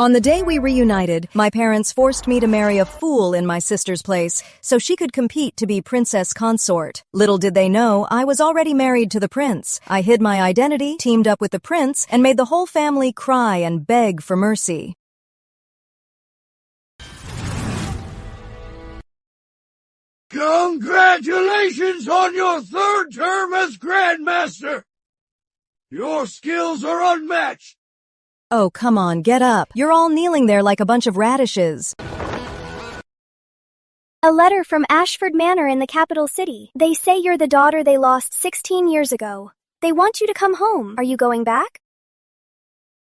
On the day we reunited, my parents forced me to marry a fool in my sister's place so she could compete to be princess consort. Little did they know, I was already married to the prince. I hid my identity, teamed up with the prince, and made the whole family cry and beg for mercy. Congratulations on your third term as Grandmaster! Your skills are unmatched! Oh, come on, get up. You're all kneeling there like a bunch of radishes. A letter from Ashford Manor in the capital city. They say you're the daughter they lost 16 years ago. They want you to come home. Are you going back?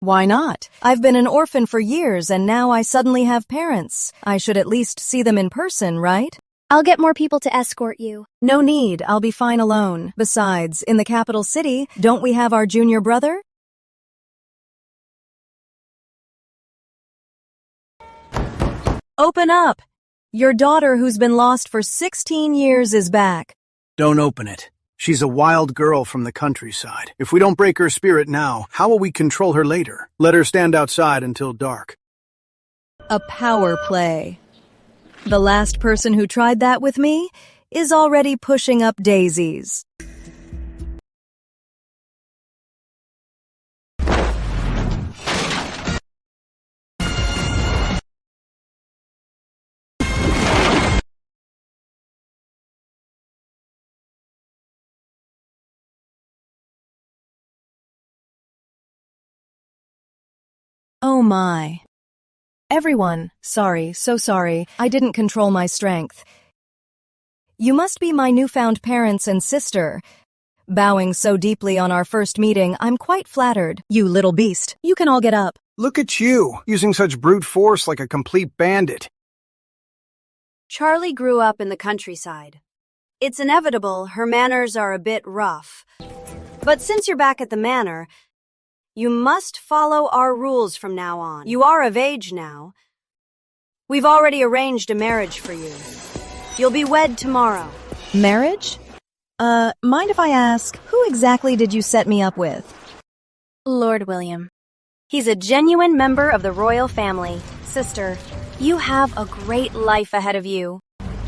Why not? I've been an orphan for years and now I suddenly have parents. I should at least see them in person, right? I'll get more people to escort you. No need, I'll be fine alone. Besides, in the capital city, don't we have our junior brother? Open up! Your daughter who's been lost for 16 years is back. Don't open it. She's a wild girl from the countryside. If we don't break her spirit now, how will we control her later? Let her stand outside until dark. A power play. The last person who tried that with me is already pushing up daisies. Oh my. Everyone, sorry, so sorry, I didn't control my strength. You must be my newfound parents and sister. Bowing so deeply on our first meeting, I'm quite flattered. You little beast, you can all get up. Look at you, using such brute force like a complete bandit. Charlie grew up in the countryside. It's inevitable her manners are a bit rough. But since you're back at the manor, you must follow our rules from now on. You are of age now. We've already arranged a marriage for you. You'll be wed tomorrow. Marriage? Mind if I ask, who exactly did you set me up with? Lord William. He's a genuine member of the royal family. Sister, you have a great life ahead of you.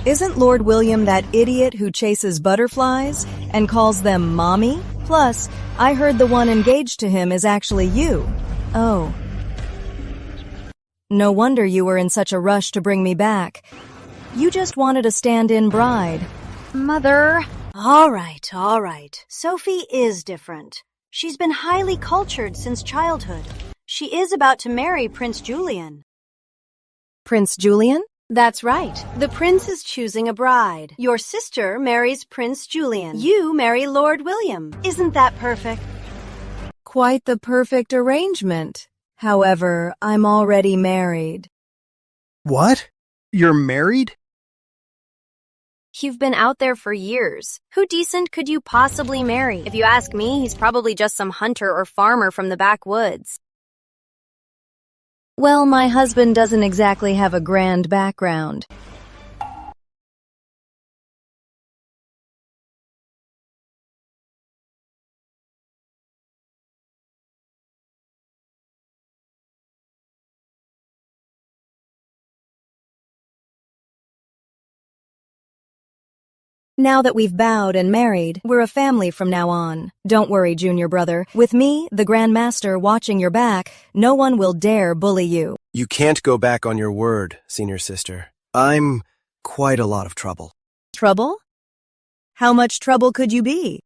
Isn't Lord William that idiot who chases butterflies and calls them mommy? Plus, I heard the one engaged to him is actually you. Oh. No wonder you were in such a rush to bring me back. You just wanted a stand-in bride. Mother. All right. Sophie is different. She's been highly cultured since childhood. She is about to marry Prince Julian. Prince Julian? That's right. The prince is choosing a bride. Your sister marries Prince Julian. You marry Lord William. Isn't that perfect? Quite the perfect arrangement. However, I'm already married. What? You're married? You've been out there for years. Who decent could you possibly marry? If you ask me, he's probably just some hunter or farmer from the backwoods. Well, my husband doesn't exactly have a grand background. Now that we've bowed and married, we're a family from now on. Don't worry, junior brother. With me, the Grand Master, watching your back, no one will dare bully you. You can't go back on your word, senior sister. I'm quite a lot of trouble. Trouble? How much trouble could you be?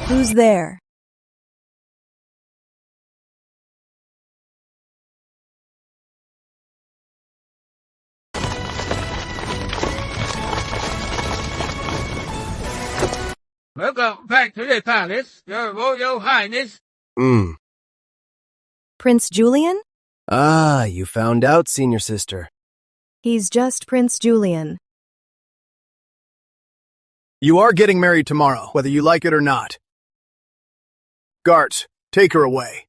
Who's there? Welcome back to the palace, Your Royal Highness. Prince Julian? Ah, you found out, senior sister. He's just Prince Julian. You are getting married tomorrow, whether you like it or not. Guards, take her away.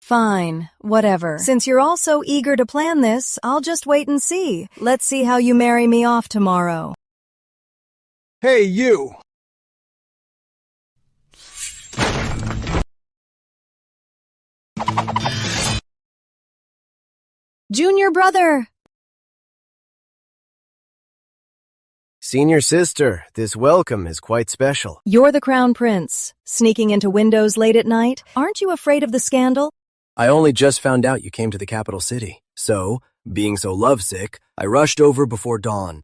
Fine, whatever. Since you're all so eager to plan this, I'll just wait and see. Let's see how you marry me off tomorrow. Hey, you! Junior brother! Senior sister, this welcome is quite special. You're the crown prince, sneaking into windows late at night. Aren't you afraid of the scandal? I only just found out you came to the capital city. So, being so lovesick, I rushed over before dawn.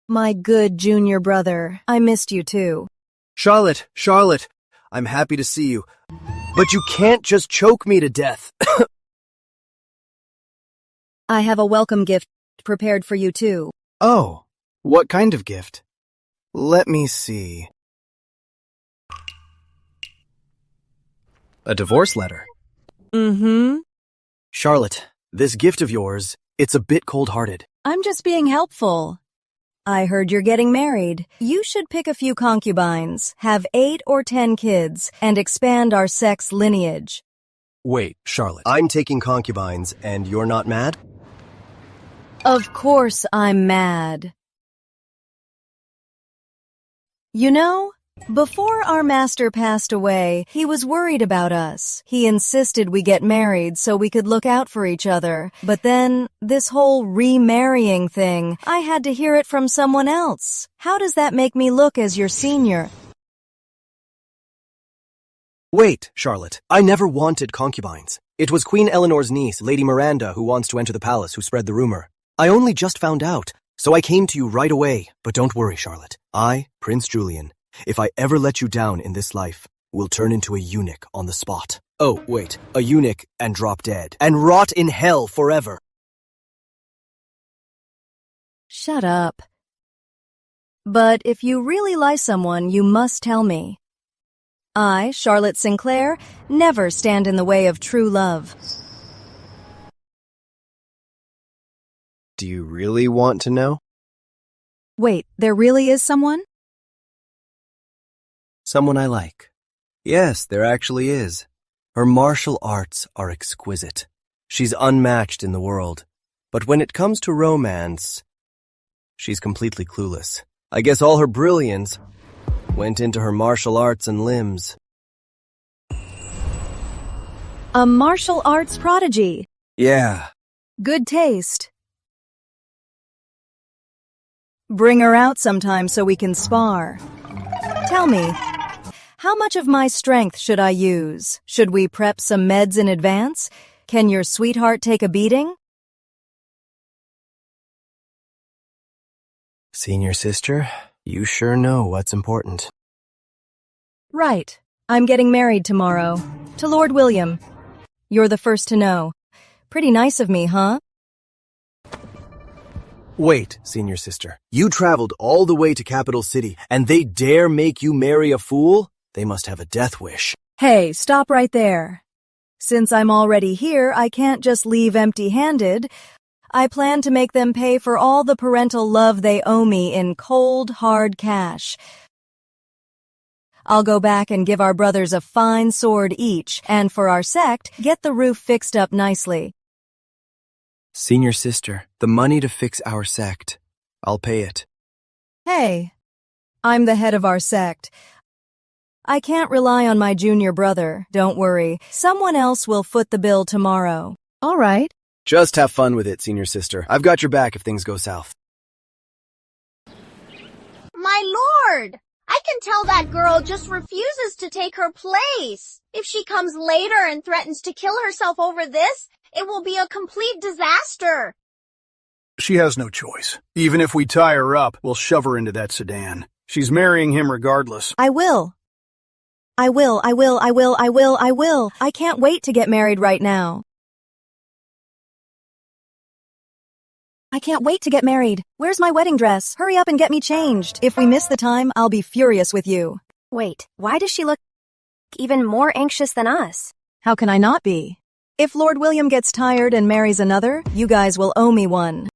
My good junior brother, I missed you too. Charlotte, I'm happy to see you. But you can't just choke me to death. I have a welcome gift prepared for you too. Oh, what kind of gift? Let me see. A divorce letter. Mm-hmm. Charlotte, this gift of yours, it's a bit cold-hearted. I'm just being helpful. I heard you're getting married. You should pick a few concubines, have 8 or 10 kids, and expand our sex lineage. Wait, Charlotte. I'm taking concubines, and you're not mad? Of course I'm mad. You know, before our master passed away, he was worried about us. He insisted we get married so we could look out for each other. But then, this whole remarrying thing, I had to hear it from someone else. How does that make me look as your senior? Wait, Charlotte. I never wanted concubines. It was Queen Eleanor's niece, Lady Miranda, who wants to enter the palace, who spread the rumor. I only just found out, so I came to you right away. But don't worry, Charlotte. I, Prince Julian, if I ever let you down in this life, will turn into a eunuch on the spot. Oh, wait, a eunuch and drop dead, and rot in hell forever. Shut up. But if you really like someone, you must tell me. I, Charlotte Sinclair, never stand in the way of true love. Do you really want to know? Wait, there really is someone? Someone I like. Yes, there actually is. Her martial arts are exquisite. She's unmatched in the world. But when it comes to romance, she's completely clueless. I guess all her brilliance went into her martial arts and limbs. A martial arts prodigy. Yeah. Good taste. Bring her out sometime so we can spar. Tell me, how much of my strength should I use? Should we prep some meds in advance? Can your sweetheart take a beating? Senior sister, you sure know what's important. Right. I'm getting married tomorrow. To Lord William. You're the first to know. Pretty nice of me, huh? Wait, senior sister. You traveled all the way to Capital City, and they dare make you marry a fool? They must have a death wish. Hey, stop right there. Since I'm already here, I can't just leave empty-handed. I plan to make them pay for all the parental love they owe me in cold, hard cash. I'll go back and give our brothers a fine sword each, and for our sect, get the roof fixed up nicely. Senior sister, the money to fix our sect. I'll pay it. Hey, I'm the head of our sect. I can't rely on my junior brother. Don't worry. Someone else will foot the bill tomorrow. All right. Just have fun with it, senior sister. I've got your back if things go south. My lord! I can tell that girl just refuses to take her place. If she comes later and threatens to kill herself over this, it will be a complete disaster. She has no choice. Even if we tie her up, we'll shove her into that sedan. She's marrying him regardless. I will. I can't wait to get married right now. I can't wait to get married. Where's my wedding dress? Hurry up and get me changed. If we miss the time, I'll be furious with you. Wait, why does she look even more anxious than us? How can I not be? If Lord William gets tired and marries another, you guys will owe me one.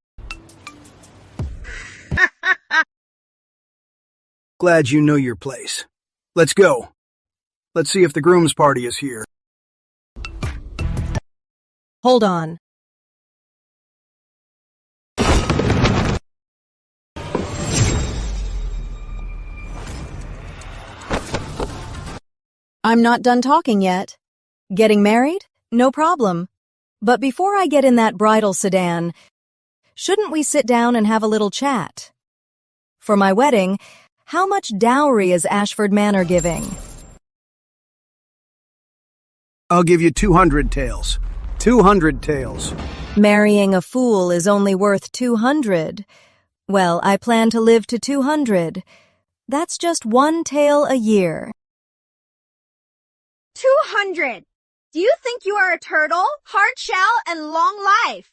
Glad you know your place. Let's go. Let's see if the groom's party is here. Hold on. I'm not done talking yet. Getting married? No problem. But before I get in that bridal sedan, shouldn't we sit down and have a little chat? For my wedding, how much dowry is Ashford Manor giving? I'll give you 200 taels. 200 taels. Marrying a fool is only worth 200. Well, I plan to live to 200. That's just 1 tael a year. 200. Do you think you are a turtle? Hard shell and long life.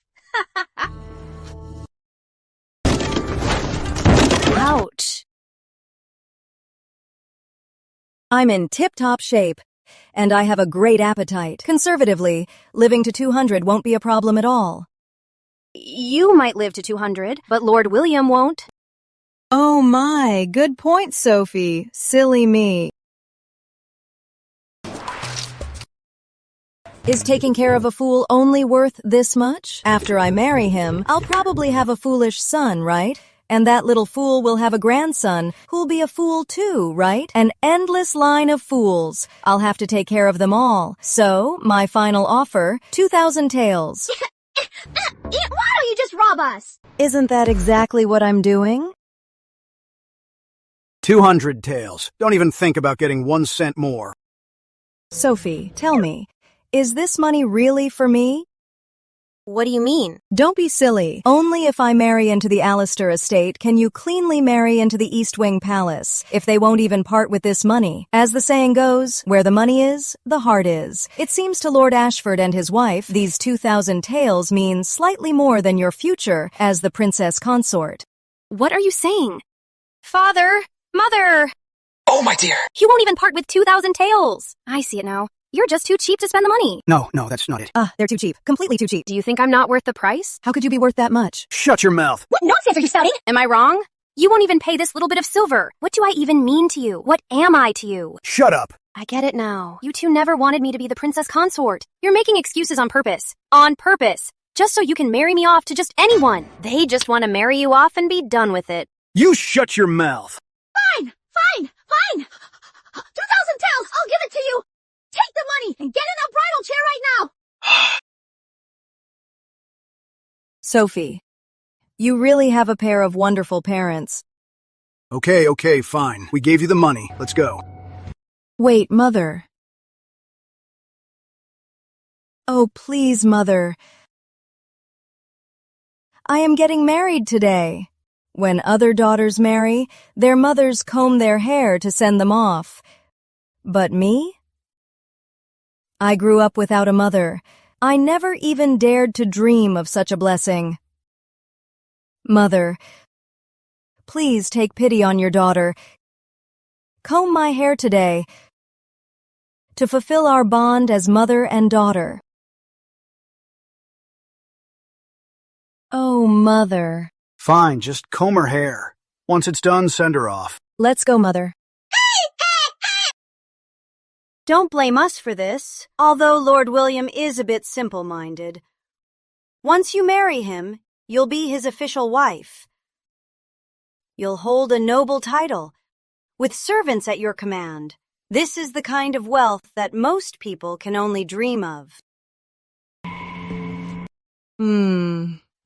Ouch. I'm in tip-top shape, and I have a great appetite. Conservatively, living to 200 won't be a problem at all. You might live to 200, but Lord William won't. Oh my, good point, Sophie. Silly me. Is taking care of a fool only worth this much? After I marry him, I'll probably have a foolish son, right? And that little fool will have a grandson who'll be a fool too, right? An endless line of fools. I'll have to take care of them all. So, my final offer, 2,000 taels. Why don't you just rob us? Isn't that exactly what I'm doing? 200 taels. Don't even think about getting 1 cent more. Sophie, tell me, is this money really for me? What do you mean? Don't be silly. Only if I marry into the Allister estate can you cleanly marry into the East Wing Palace, if they won't even part with this money. As the saying goes, where the money is, the heart is. It seems to Lord Ashford and his wife, these 2,000 taels mean slightly more than your future as the princess consort. What are you saying? Father! Mother! Oh, my dear. You won't even part with 2,000 taels. I see it now. You're just too cheap to spend the money. No, that's not it. They're too cheap. Completely too cheap. Do you think I'm not worth the price? How could you be worth that much? Shut your mouth. What nonsense are you spouting? Am I wrong? You won't even pay this little bit of silver. What do I even mean to you? What am I to you? Shut up. I get it now. You two never wanted me to be the princess consort. You're making excuses on purpose. On purpose. Just so you can marry me off to just anyone. They just want to marry you off and be done with it. You shut your mouth. Fine. 2,000 taels. I'll give it to you. Take the money and get in that bridal chair right now. Sophie, you really have a pair of wonderful parents. Okay, fine. We gave you the money. Let's go. Wait, Mother. Oh, please, Mother. I am getting married today. When other daughters marry, their mothers comb their hair to send them off. But me? I grew up without a mother. I never even dared to dream of such a blessing. Mother, please take pity on your daughter. Comb my hair today to fulfill our bond as mother and daughter. Oh, Mother. Fine, just comb her hair. Once it's done, send her off. Let's go, Mother. Don't blame us for this, although Lord William is a bit simple-minded. Once you marry him, you'll be his official wife. You'll hold a noble title, with servants at your command. This is the kind of wealth that most people can only dream of.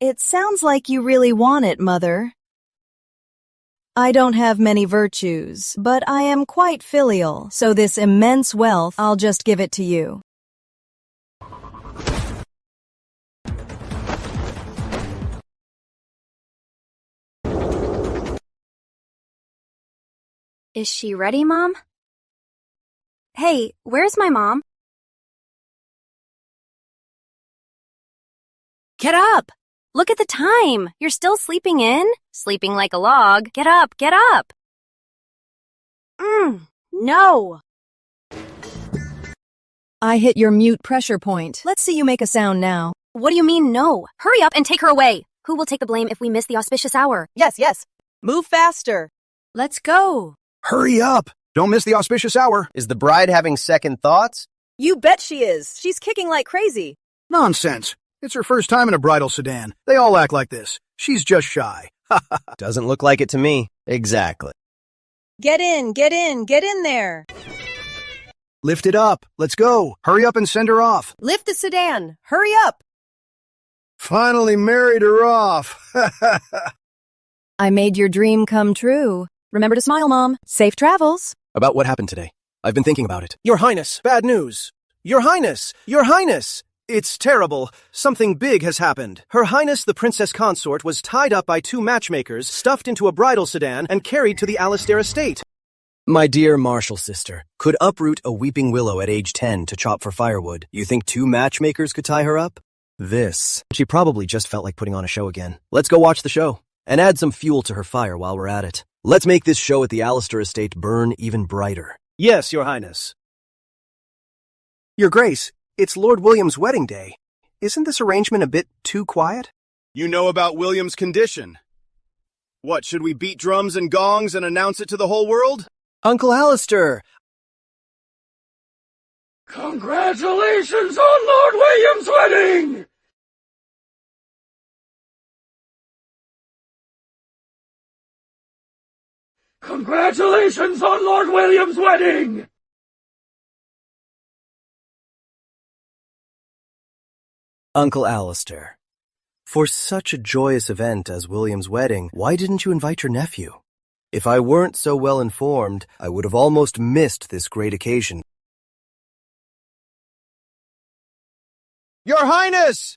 It sounds like you really want it, Mother. I don't have many virtues, but I am quite filial, so this immense wealth, I'll just give it to you. Is she ready, Mom? Hey, where's my mom? Get up! Look at the time! You're still sleeping in? Sleeping like a log. Get up, get up! No! I hit your mute pressure point. Let's see you make a sound now. What do you mean, no? Hurry up and take her away! Who will take the blame if we miss the auspicious hour? Yes. Move faster. Let's go. Hurry up. Don't miss the auspicious hour. Is the bride having second thoughts? You bet she is. She's kicking like crazy. Nonsense. It's her first time in a bridal sedan. They all act like this. She's just shy. Doesn't look like it to me. Exactly. Get in there. Lift it up. Let's go. Hurry up and send her off. Lift the sedan. Hurry up. Finally married her off. I made your dream come true. Remember to smile, Mom. Safe travels. About what happened today. I've been thinking about it. Your Highness, bad news. Your Highness, Your Highness. It's terrible. Something big has happened. Her Highness the Princess Consort was tied up by 2 matchmakers, stuffed into a bridal sedan, and carried to the Alistair estate. My dear Marshall sister, could uproot a weeping willow at age 10 to chop for firewood. You think 2 matchmakers could tie her up? She probably just felt like putting on a show again. Let's go watch the show, and add some fuel to her fire while we're at it. Let's make this show at the Alistair estate burn even brighter. Yes, Your Highness. Your Grace, it's Lord William's wedding day. Isn't this arrangement a bit too quiet? You know about William's condition. What, should we beat drums and gongs and announce it to the whole world? Uncle Alistair! Congratulations on Lord William's wedding! Congratulations on Lord William's wedding! Uncle Alistair, for such a joyous event as William's wedding, why didn't you invite your nephew? If I weren't so well informed, I would have almost missed this great occasion. Your Highness!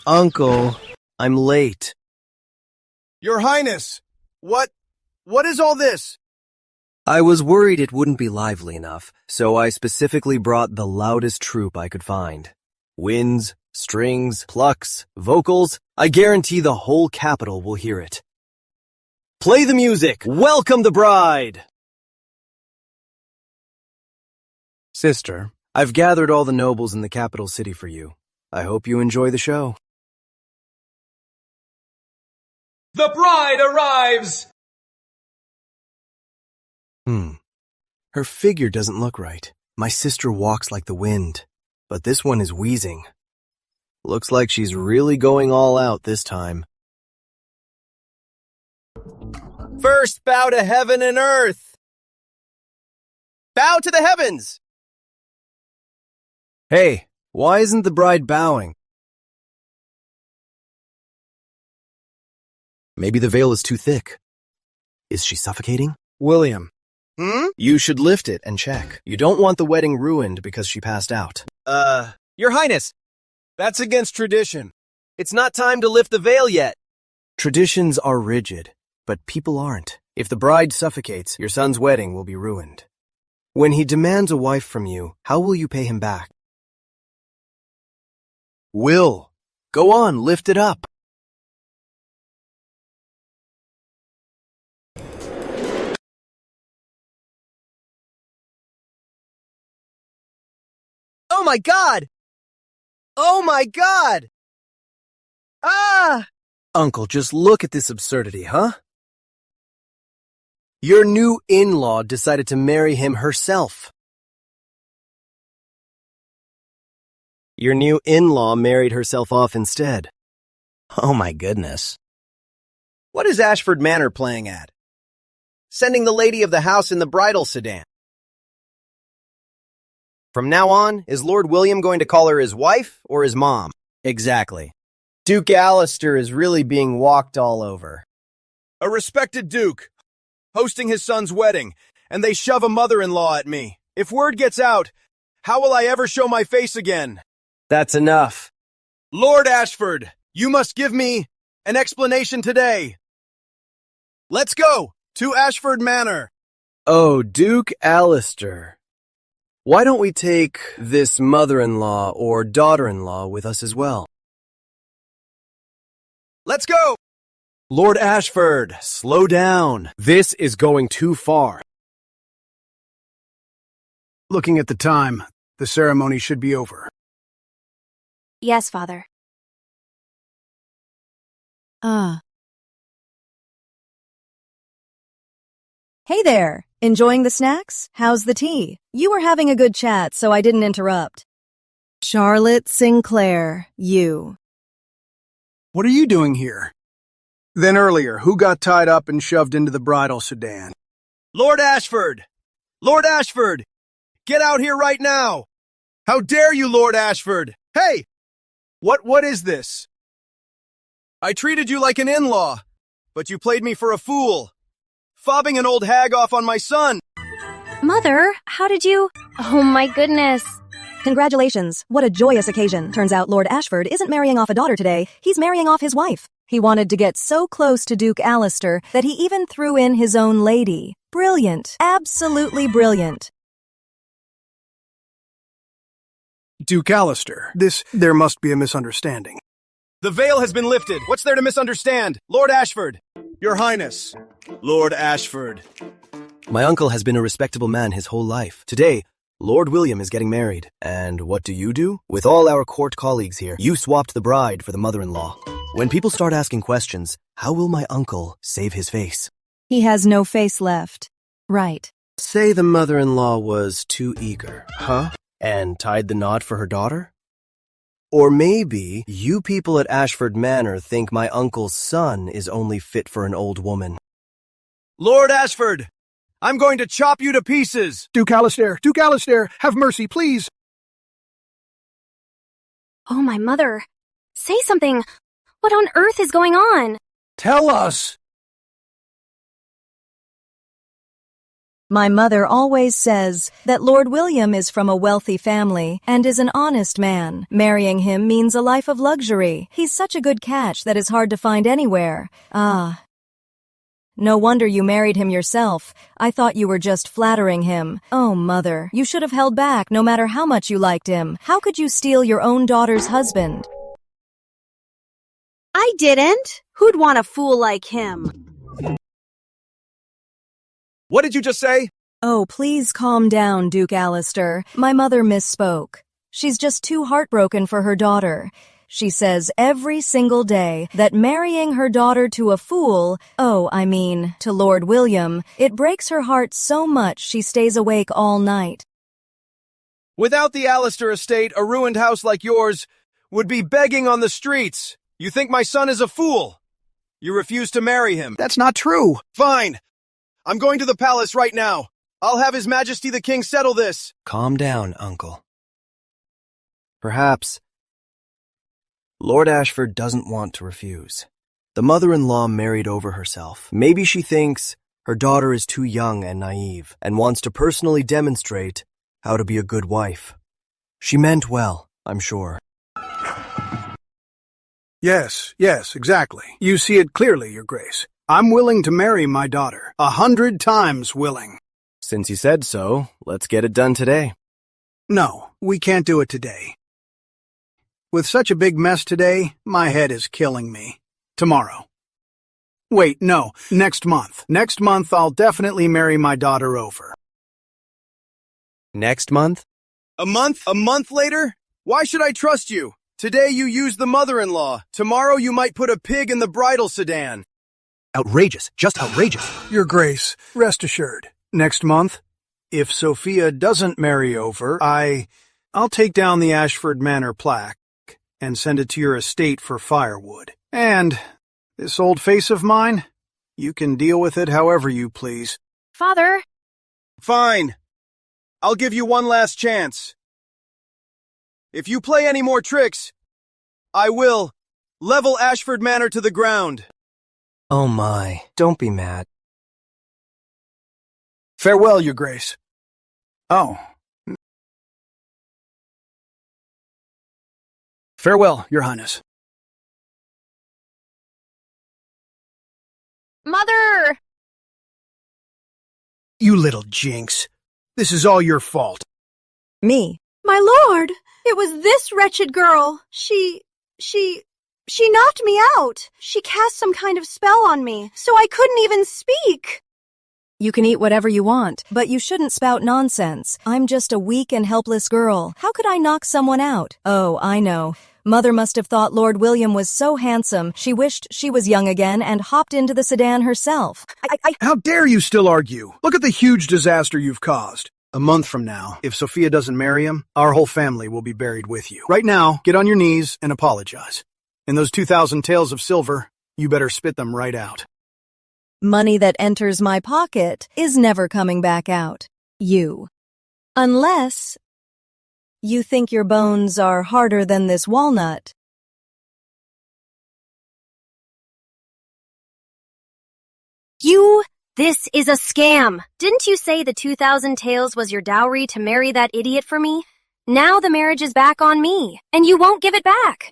Uncle, I'm late. Your Highness! What is all this? I was worried it wouldn't be lively enough, so I specifically brought the loudest troupe I could find. Winds, strings, plucks, vocals, I guarantee the whole capital will hear it. Play the music! Welcome the bride! Sister, I've gathered all the nobles in the capital city for you. I hope you enjoy the show. The bride arrives! Her figure doesn't look right. My sister walks like the wind, but this one is wheezing. Looks like she's really going all out this time. First bow to heaven and earth! Bow to the heavens! Hey, why isn't the bride bowing? Maybe the veil is too thick. Is she suffocating? William. You should lift it and check. You don't want the wedding ruined because she passed out. Your Highness! That's against tradition. It's not time to lift the veil yet. Traditions are rigid, but people aren't. If the bride suffocates, your son's wedding will be ruined. When he demands a wife from you, how will you pay him back? Will. Go on, lift it up. Oh my God! Oh my God! Ah! Uncle, just look at this absurdity, huh? Your new in-law decided to marry him herself. Your new in-law married herself off instead. Oh my goodness. What is Ashford Manor playing at? Sending the lady of the house in the bridal sedan. From now on, is Lord William going to call her his wife or his mom? Exactly. Duke Alistair is really being walked all over. A respected duke, hosting his son's wedding, and they shove a mother-in-law at me. If word gets out, how will I ever show my face again? That's enough. Lord Ashford, you must give me an explanation today. Let's go to Ashford Manor. Oh, Duke Alistair. Why don't we take this mother-in-law or daughter-in-law with us as well? Let's go! Lord Ashford, slow down. This is going too far. Looking at the time, the ceremony should be over. Yes, Father. Hey there. Enjoying the snacks? How's the tea? You were having a good chat, so I didn't interrupt. Charlotte Sinclair, you. What are you doing here? Then earlier, who got tied up and shoved into the bridal sedan? Lord Ashford! Lord Ashford! Get out here right now! How dare you, Lord Ashford! Hey! What is this? I treated you like an in-law, but you played me for a fool, fobbing an old hag off on my son. Mother, how did you... Oh my goodness. Congratulations. What a joyous occasion. Turns out Lord Ashford isn't marrying off a daughter today. He's marrying off his wife. He wanted to get so close to Duke Alistair that he even threw in his own lady. Brilliant. Absolutely brilliant. Duke Alistair, there must be a misunderstanding. The veil has been lifted. What's there to misunderstand? Lord Ashford! Your Highness! Lord Ashford. My uncle has been a respectable man his whole life. Today, Lord William is getting married. And what do? With all our court colleagues here, you swapped the bride for the mother-in-law. When people start asking questions, how will my uncle save his face? He has no face left. Right. Say the mother-in-law was too eager, huh? And tied the knot for her daughter? Or maybe you people at Ashford Manor think my uncle's son is only fit for an old woman. Lord Ashford! I'm going to chop you to pieces! Duke Alistair, have mercy, please! Oh, my mother. Say something. What on earth is going on? Tell us! My mother always says that Lord William is from a wealthy family and is an honest man. Marrying him means a life of luxury. He's such a good catch that is hard to find anywhere. Ah. No wonder you married him yourself. I thought you were just flattering him. Oh, Mother, you should have held back no matter how much you liked him. How could you steal your own daughter's husband? I didn't. Who'd want a fool like him? What did you just say? Oh, please calm down, Duke Alistair. My mother misspoke. She's just too heartbroken for her daughter. She says every single day that marrying her daughter to a fool, to Lord William, it breaks her heart so much she stays awake all night. Without the Alistair estate, a ruined house like yours would be begging on the streets. You think my son is a fool. You refuse to marry him. That's not true. Fine. I'm going to the palace right now. I'll have His Majesty the King settle this. Calm down, Uncle. Perhaps Lord Ashford doesn't want to refuse. The mother-in-law married over herself. Maybe she thinks her daughter is too young and naive and wants to personally demonstrate how to be a good wife. She meant well, I'm sure. Yes, exactly. You see it clearly, Your Grace. I'm willing to marry my daughter. 100 times willing. Since you said so, let's get it done today. No, we can't do it today. With such a big mess today, my head is killing me. Tomorrow. Wait, no, next month. Next month, I'll definitely marry my daughter over. Next month? A month? A month later? Why should I trust you? Today you use the mother-in-law. Tomorrow you might put a pig in the bridal sedan. Outrageous, just outrageous. Your Grace, rest assured. Next month, if Sophia doesn't marry over, I'll take down the Ashford Manor plaque and send it to your estate for firewood. And this old face of mine, you can deal with it however you please. Father. Fine. I'll give you one last chance. If you play any more tricks, I will level Ashford Manor to the ground. Oh my, don't be mad. Farewell, Your Grace. Oh. Farewell, Your Highness. Mother! You little jinx. This is all your fault. Me. My lord, it was this wretched girl. She knocked me out. She cast some kind of spell on me, so I couldn't even speak. You can eat whatever you want, but you shouldn't spout nonsense. I'm just a weak and helpless girl. How could I knock someone out? Oh, I know. Mother must have thought Lord William was so handsome, she wished she was young again and hopped into the sedan herself. How dare you still argue? Look at the huge disaster you've caused. A month from now, if Sophia doesn't marry him, our whole family will be buried with you. Right now, get on your knees and apologize. And those 2,000 taels of silver, you better spit them right out. Money that enters my pocket is never coming back out. Unless you think your bones are harder than this walnut. This is a scam. Didn't you say the 2,000 taels was your dowry to marry that idiot for me? Now the marriage is back on me, and you won't give it back.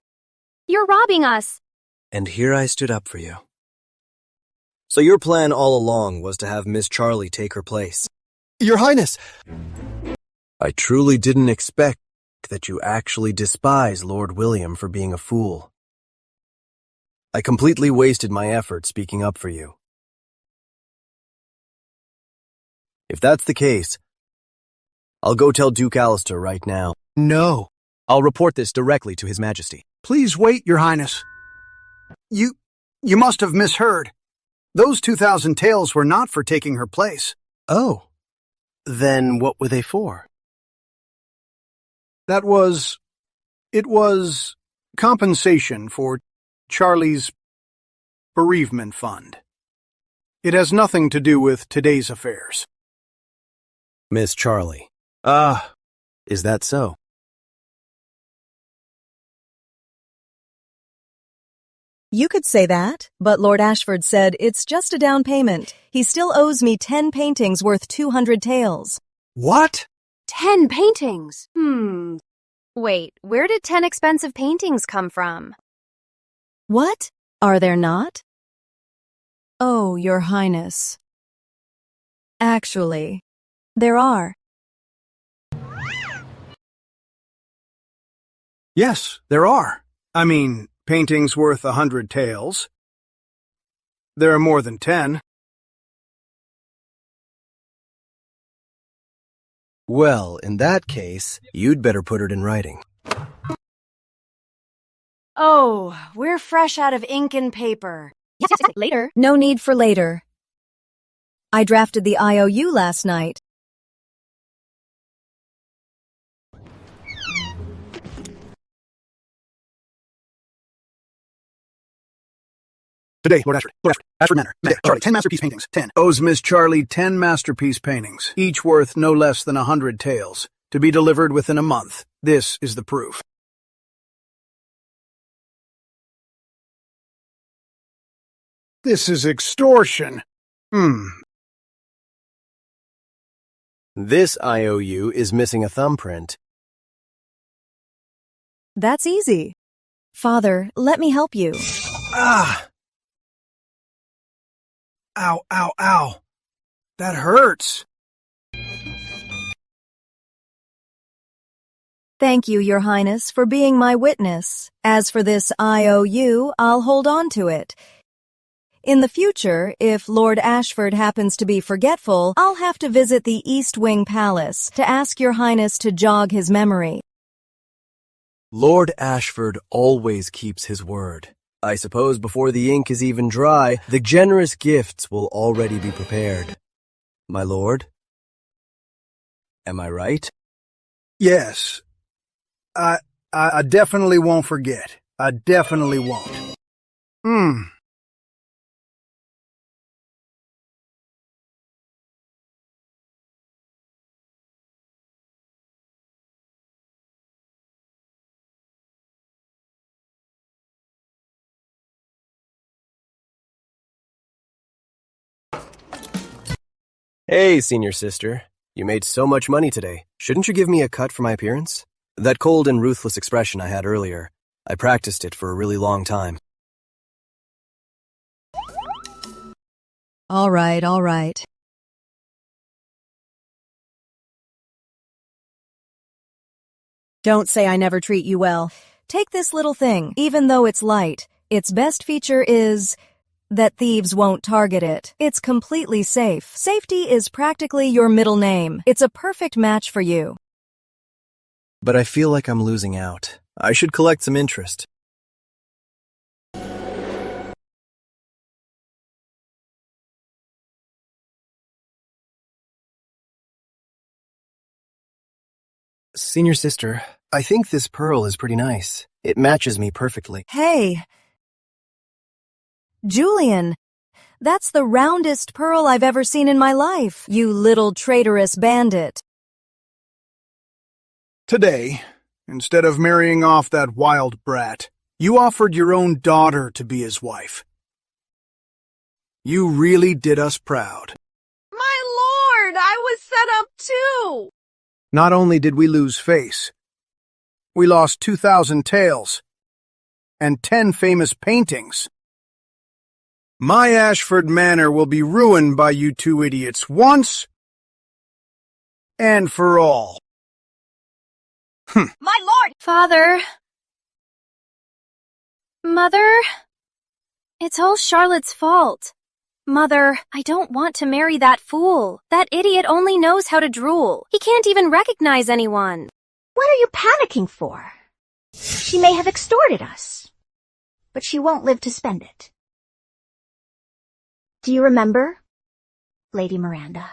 You're robbing us. And here I stood up for you. So your plan all along was to have Miss Charlie take her place. Your Highness! I truly didn't expect that you actually despise Lord William for being a fool. I completely wasted my effort speaking up for you. If that's the case, I'll go tell Duke Alistair right now. No. I'll report this directly to His Majesty. Please wait, Your Highness. You must have misheard. Those 2,000 taels were not for taking her place. Oh. Then what were they for? It was compensation for Charlie's bereavement fund. It has nothing to do with today's affairs. Miss Charlie. Is that so? You could say that, but Lord Ashford said it's just a down payment. He still owes me 10 paintings worth 200 taels. What? 10 paintings? Wait, where did 10 expensive paintings come from? What? Are there not? Oh, Your Highness. Actually, there are. Yes, there are. I mean, paintings worth 100 taels. There are more than 10. Well, in that case, you'd better put it in writing. Oh, we're fresh out of ink and paper. Yes, later. No need for later. I drafted the IOU last night. Today, Lord Ashford, Ashford Manor, Charlie, 10 masterpiece paintings, 10. Owes Miss Charlie 10 masterpiece paintings, each worth no less than 100 taels, to be delivered within a month. This is the proof. This is extortion. This IOU is missing a thumbprint. That's easy. Father, let me help you. Ow, ow, ow. That hurts. Thank you, Your Highness, for being my witness. As for this IOU, I'll hold on to it. In the future, if Lord Ashford happens to be forgetful, I'll have to visit the East Wing Palace to ask Your Highness to jog his memory. Lord Ashford always keeps his word. I suppose before the ink is even dry, the generous gifts will already be prepared. My lord? Am I right? Yes. I definitely won't forget. I definitely won't. Hey, senior sister. You made so much money today. Shouldn't you give me a cut for my appearance? That cold and ruthless expression I had earlier, I practiced it for a really long time. All right. Don't say I never treat you well. Take this little thing. Even though it's light, its best feature is that thieves won't target it. It's completely safe. Safety is practically your middle name. It's a perfect match for you. But I feel like I'm losing out. I should collect some interest. Senior sister, I think this pearl is pretty nice. It matches me perfectly. Hey, Julian, That's the roundest pearl I've ever seen in my life, you little traitorous bandit. Today, instead of marrying off that wild brat, you offered your own daughter to be his wife. You really did us proud. My lord, I was set up too! Not only did we lose face, we lost 2,000 tails and 10 famous paintings. My Ashford Manor will be ruined by you two idiots once and for all. My lord! Father. Mother? It's all Charlotte's fault. Mother, I don't want to marry that fool. That idiot only knows how to drool. He can't even recognize anyone. What are you panicking for? She may have extorted us, but she won't live to spend it. Do you remember, Lady Miranda?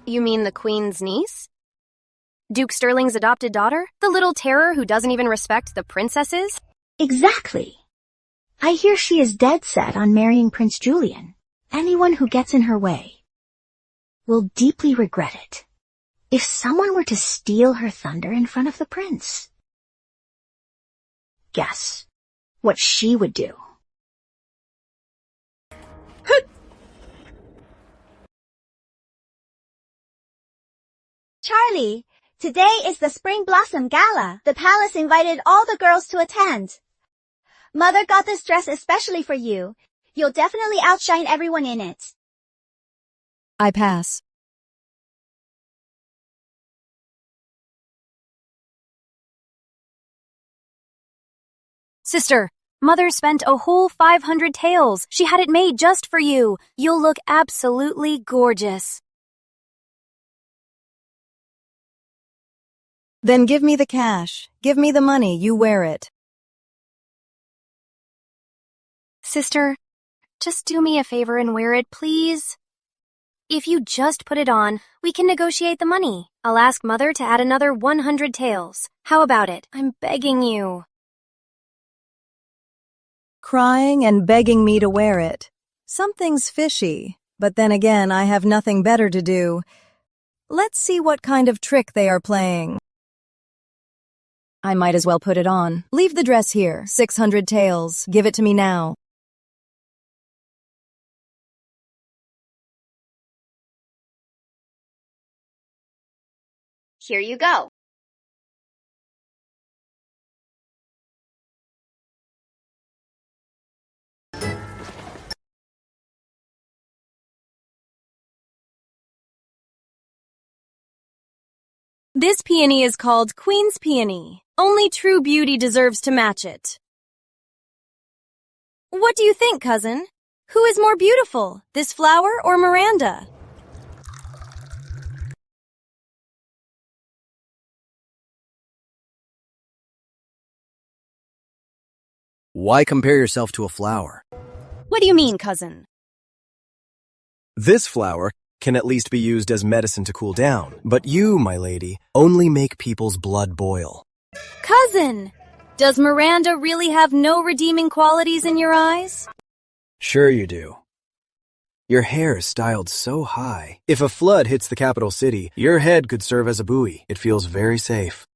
You mean the Queen's niece? Duke Sterling's adopted daughter? The little terror who doesn't even respect the princesses? Exactly. I hear she is dead set on marrying Prince Julian. Anyone who gets in her way will deeply regret it. If someone were to steal her thunder in front of the prince, guess what she would do. Charlie, today is the Spring Blossom Gala. The palace invited all the girls to attend. Mother got this dress especially for you. You'll definitely outshine everyone in it. I pass. Sister, Mother spent a whole 500 taels. She had it made just for you. You'll look absolutely gorgeous. Then give me the cash. Give me the money. You wear it. Sister, just do me a favor and wear it, please. If you just put it on, we can negotiate the money. I'll ask Mother to add another 100 taels. How about it? I'm begging you. Crying and begging me to wear it. Something's fishy, but then again, I have nothing better to do. Let's see what kind of trick they are playing. I might as well put it on. Leave the dress here. 600 taels. Give it to me now. Here you go. This peony is called Queen's Peony. Only true beauty deserves to match it. What do you think, cousin? Who is more beautiful, this flower or Miranda? Why compare yourself to a flower? What do you mean, cousin? This flower can at least be used as medicine to cool down, but you, my lady, only make people's blood boil. Cousin! Does Miranda really have no redeeming qualities in your eyes? Sure you do. Your hair is styled so high. If a flood hits the capital city, your head could serve as a buoy. It feels very safe.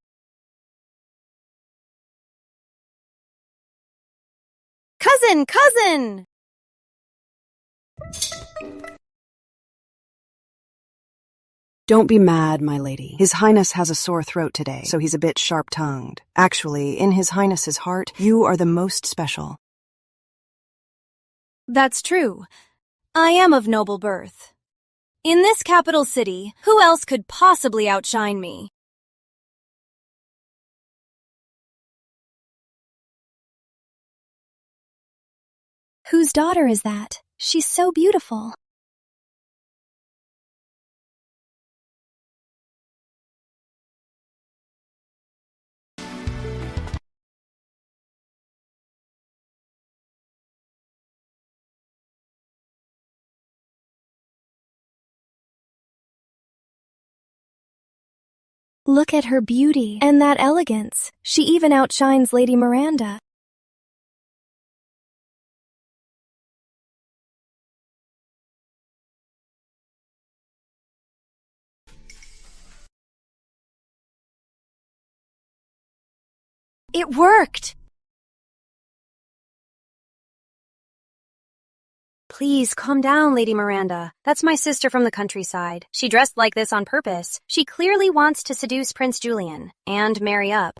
Cousin! Don't be mad, my lady. His Highness has a sore throat today, so he's a bit sharp-tongued. Actually, in His Highness's heart, you are the most special. That's true. I am of noble birth. In this capital city, who else could possibly outshine me? Whose daughter is that? She's so beautiful. Look at her beauty and that elegance. She even outshines Lady Miranda. It worked! Please, calm down, Lady Miranda. That's my sister from the countryside. She dressed like this on purpose. She clearly wants to seduce Prince Julian and marry up.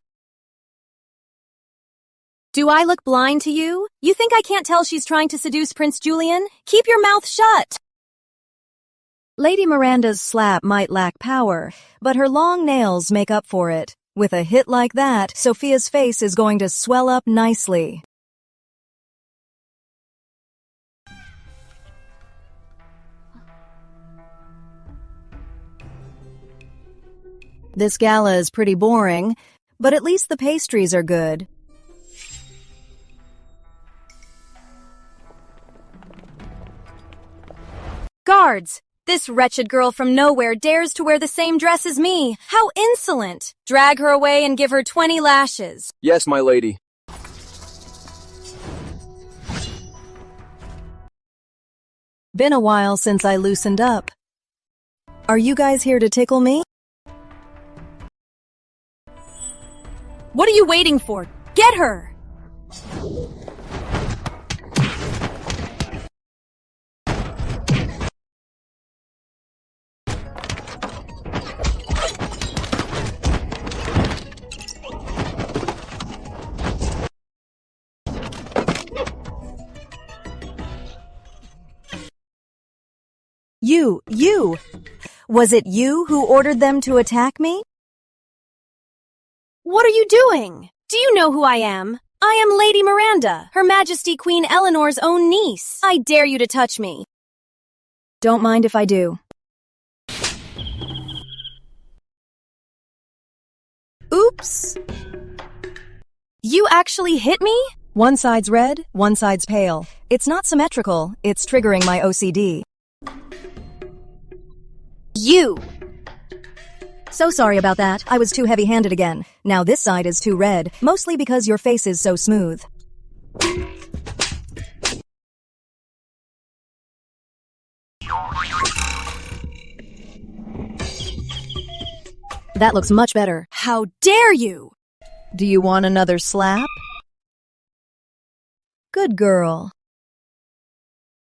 Do I look blind to you? You think I can't tell she's trying to seduce Prince Julian? Keep your mouth shut! Lady Miranda's slap might lack power, but her long nails make up for it. With a hit like that, Sophia's face is going to swell up nicely. This gala is pretty boring, but at least the pastries are good. Guards! This wretched girl from nowhere dares to wear the same dress as me. How insolent! Drag her away and give her 20 lashes. Yes, my lady. Been a while since I loosened up. Are you guys here to tickle me? What are you waiting for? Get her! You! Was it you who ordered them to attack me? What are you doing? Do you know who I am? I am Lady Miranda, Her Majesty Queen Eleanor's own niece. I dare you to touch me. Don't mind if I do. Oops! You actually hit me? One side's red, one side's pale. It's not symmetrical, it's triggering my OCD. You! So sorry about that. I was too heavy-handed again. Now this side is too red, mostly because your face is so smooth. That looks much better. How dare you! Do you want another slap? Good girl.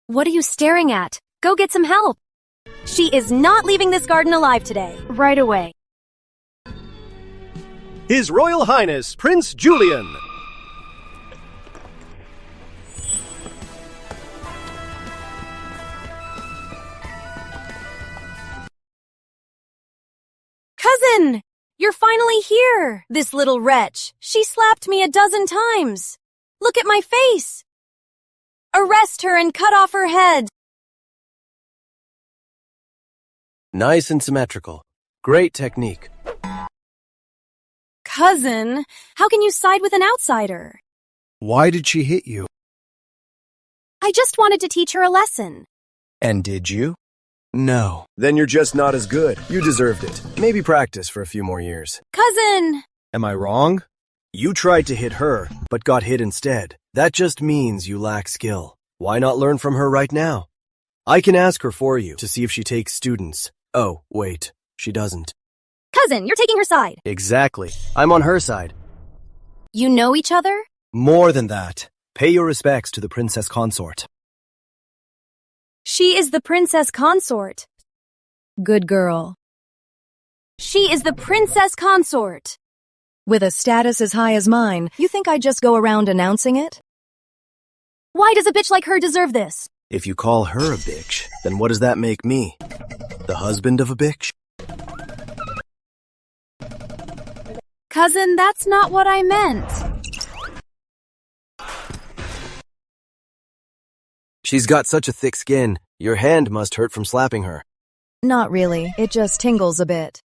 What are you staring at? Go get some help. She is not leaving this garden alive today. Right away. His Royal Highness, Prince Julian. Cousin! You're finally here! This little wretch. She slapped me 12 times. Look at my face. Arrest her and cut off her head. Nice and symmetrical. Great technique. Cousin, how can you side with an outsider? Why did she hit you? I just wanted to teach her a lesson. And did you? No. Then you're just not as good. You deserved it. Maybe practice for a few more years. Cousin! Am I wrong? You tried to hit her, but got hit instead. That just means you lack skill. Why not learn from her right now? I can ask her for you to see if she takes students. Oh, wait. She doesn't. Cousin, you're taking her side. Exactly. I'm on her side. You know each other? More than that. Pay your respects to the princess consort. She is the princess consort. Good girl. She is the princess consort. With a status as high as mine, you think I'd just go around announcing it? Why does a bitch like her deserve this? If you call her a bitch, then what does that make me? The husband of a bitch? Cousin, that's not what I meant. She's got such a thick skin. Your hand must hurt from slapping her. Not really. It just tingles a bit.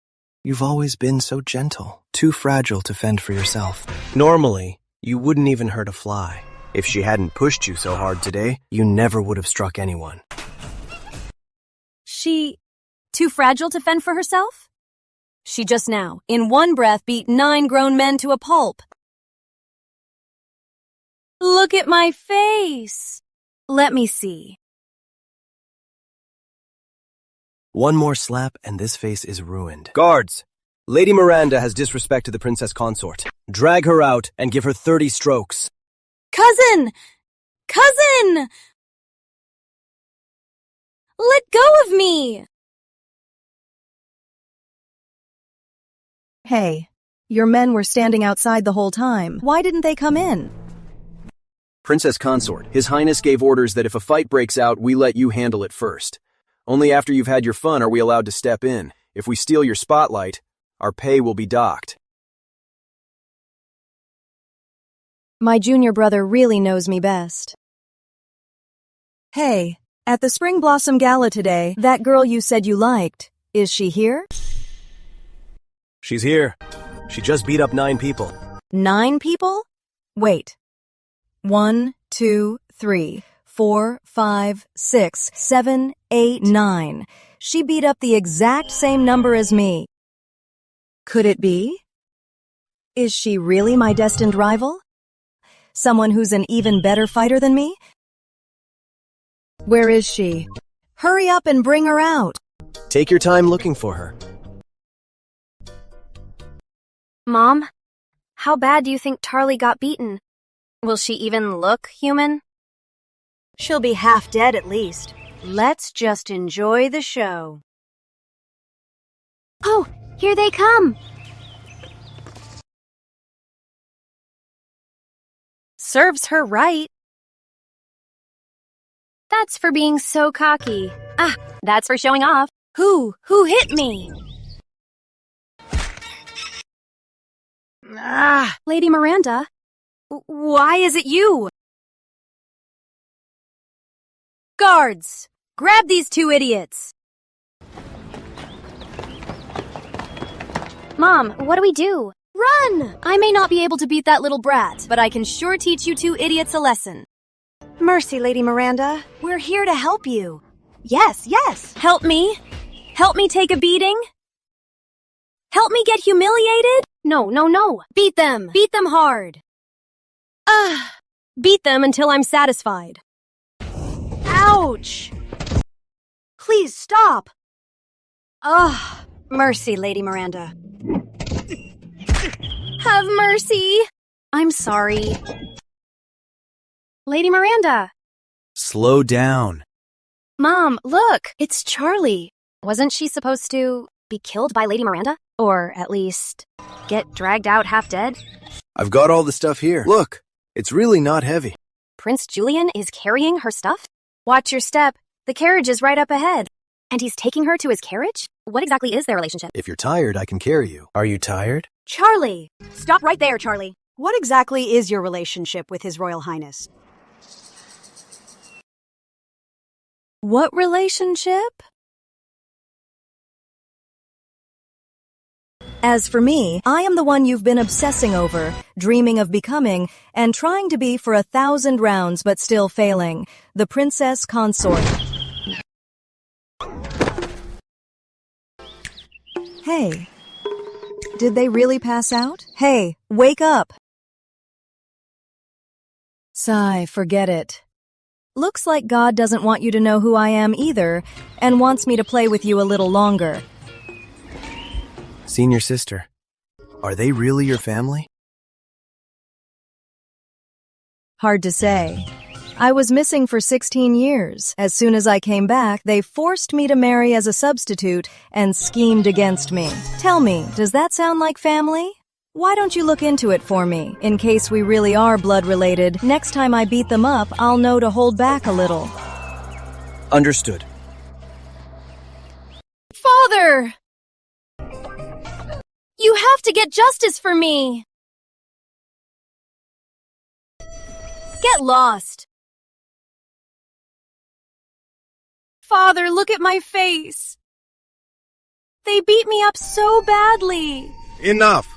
You've always been so gentle. Too fragile to fend for yourself. Normally, you wouldn't even hurt a fly. If she hadn't pushed you so hard today, you never would have struck anyone. She... too fragile to fend for herself? She just now, in one breath, beat 9 grown men to a pulp. Look at my face. Let me see. One more slap and this face is ruined. Guards! Lady Miranda has disrespected the princess consort. Drag her out and give her 30 strokes. Cousin! Cousin! Let go of me! Hey, your men were standing outside the whole time. Why didn't they come in? Princess consort, His Highness gave orders that if a fight breaks out, we let you handle it first. Only after you've had your fun are we allowed to step in. If we steal your spotlight, our pay will be docked. My junior brother really knows me best. Hey, at the Spring Blossom Gala today, that girl you said you liked, is she here? She's here. She just beat up 9 people. 9 people? Wait. 1, 2, 3, 4, 5, 6, 7, 8, 9. She beat up the exact same number as me. Could it be? Is she really my destined rival? Someone who's an even better fighter than me? Where is she? Hurry up and bring her out. Take your time looking for her. Mom, how bad do you think Tarly got beaten? Will she even look human? She'll be half dead at least. Let's just enjoy the show. Oh, here they come! Serves her right. That's for being so cocky. Ah, that's for showing off. Who hit me? Ah, Lady Miranda, why is it you? Guards! Grab these 2 idiots! Mom, what do we do? Run! I may not be able to beat that little brat, but I can sure teach you 2 idiots a lesson. Mercy, Lady Miranda. We're here to help you. Yes. Help me? Help me take a beating? Help me get humiliated? No. Beat them hard. Beat them until I'm satisfied. Ouch! Please stop. Mercy, Lady Miranda. Have mercy. I'm sorry. Lady Miranda. Slow down. Mom, look, it's Charlie. Wasn't she supposed to be killed by Lady Miranda? Or at least get dragged out half dead? I've got all the stuff here. Look, it's really not heavy. Prince Julian is carrying her stuff? Watch your step. The carriage is right up ahead. And he's taking her to his carriage? What exactly is their relationship? If you're tired, I can carry you. Are you tired? Charlie! Stop right there, Charlie. What exactly is your relationship with His Royal Highness? What relationship? As for me, I am the one you've been obsessing over, dreaming of becoming, and trying to be for 1,000 rounds but still failing. The princess consort. Hey, did they really pass out? Hey, wake up! Sigh, forget it. Looks like God doesn't want you to know who I am either, and wants me to play with you a little longer. Senior sister, are they really your family? Hard to say. I was missing for 16 years. As soon as I came back, they forced me to marry as a substitute and schemed against me. Tell me, does that sound like family? Why don't you look into it for me? In case we really are blood-related, next time I beat them up, I'll know to hold back a little. Understood. Father! You have to get justice for me! Get lost! Father, look at my face! They beat me up so badly! Enough!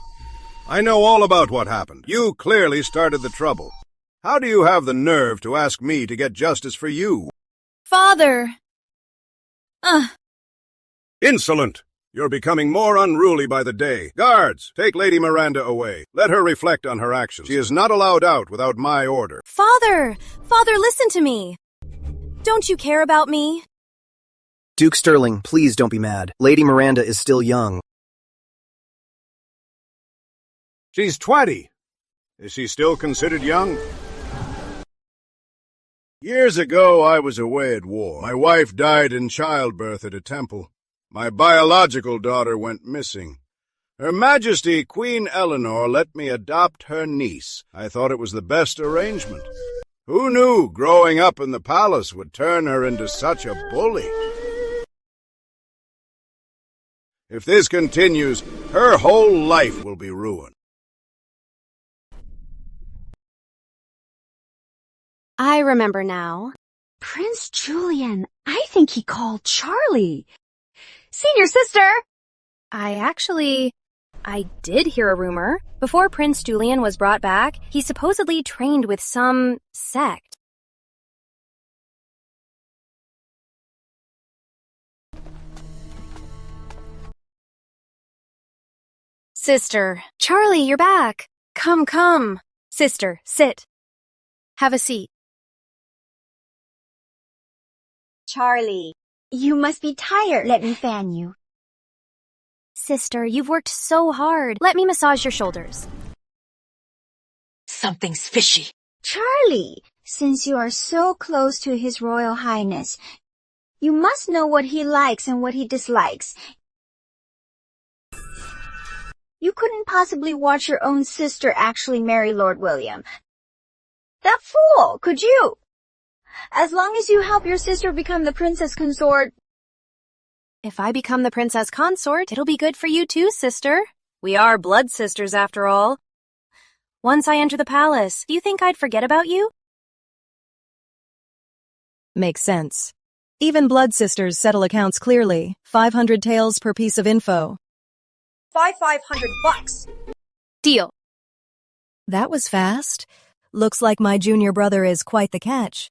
I know all about what happened. You clearly started the trouble. How do you have the nerve to ask me to get justice for you? Father! Insolent! You're becoming more unruly by the day. Guards, take Lady Miranda away. Let her reflect on her actions. She is not allowed out without my order. Father! Father, listen to me! Don't you care about me? Duke Sterling, please don't be mad. Lady Miranda is still young. She's 20. Is she still considered young? Years ago, I was away at war. My wife died in childbirth at a temple. My biological daughter went missing. Her Majesty Queen Eleanor let me adopt her niece. I thought it was the best arrangement. Who knew growing up in the palace would turn her into such a bully? If this continues, her whole life will be ruined. I remember now. Prince Julian, I think he called Charlie. Senior sister! I did hear a rumor. Before Prince Julian was brought back, he supposedly trained with some sect. Sister, Charlie, you're back. Come. Sister, sit. Have a seat. Charlie, you must be tired. Let me fan you. Sister, you've worked so hard. Let me massage your shoulders. Something's fishy. Charlie, since you are so close to His Royal Highness, you must know what he likes and what he dislikes. You couldn't possibly watch your own sister actually marry Lord William. That fool, could you? As long as you help your sister become the princess consort. If I become the princess consort, it'll be good for you too, sister. We are blood sisters after all. Once I enter the palace, do you think I'd forget about you? Makes sense. Even blood sisters settle accounts clearly. 500 taels per piece of info. $500. Deal. That was fast. Looks like my junior brother is quite the catch.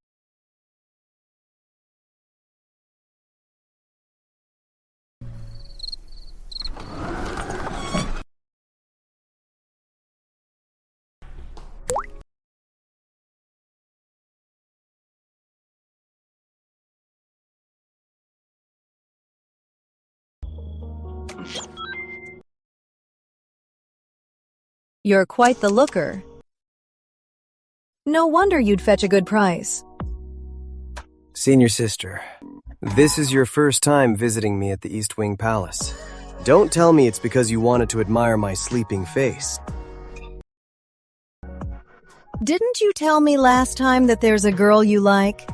You're quite the looker. No wonder you'd fetch a good price. Senior sister, this is your first time visiting me at the East Wing Palace. Don't tell me it's because you wanted to admire my sleeping face. Didn't you tell me last time that there's a girl you like?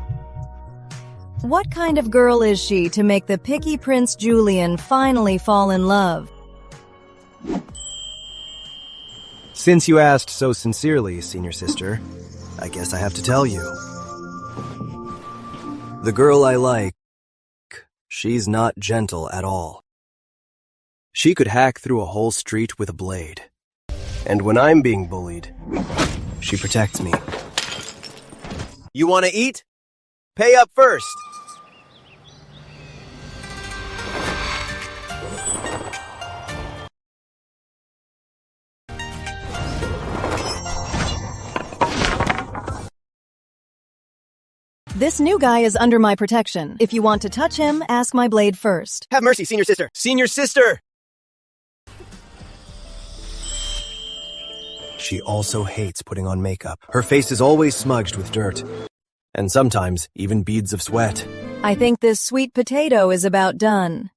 What kind of girl is she to make the picky Prince Julian finally fall in love? Since you asked so sincerely, senior sister, I guess I have to tell you. The girl I like, she's not gentle at all. She could hack through a whole street with a blade. And when I'm being bullied, she protects me. You want to eat? Pay up first. This new guy is under my protection. If you want to touch him, ask my blade first. Have mercy, senior sister. Senior sister! She also hates putting on makeup. Her face is always smudged with dirt. And sometimes even beads of sweat. I think this sweet potato is about done.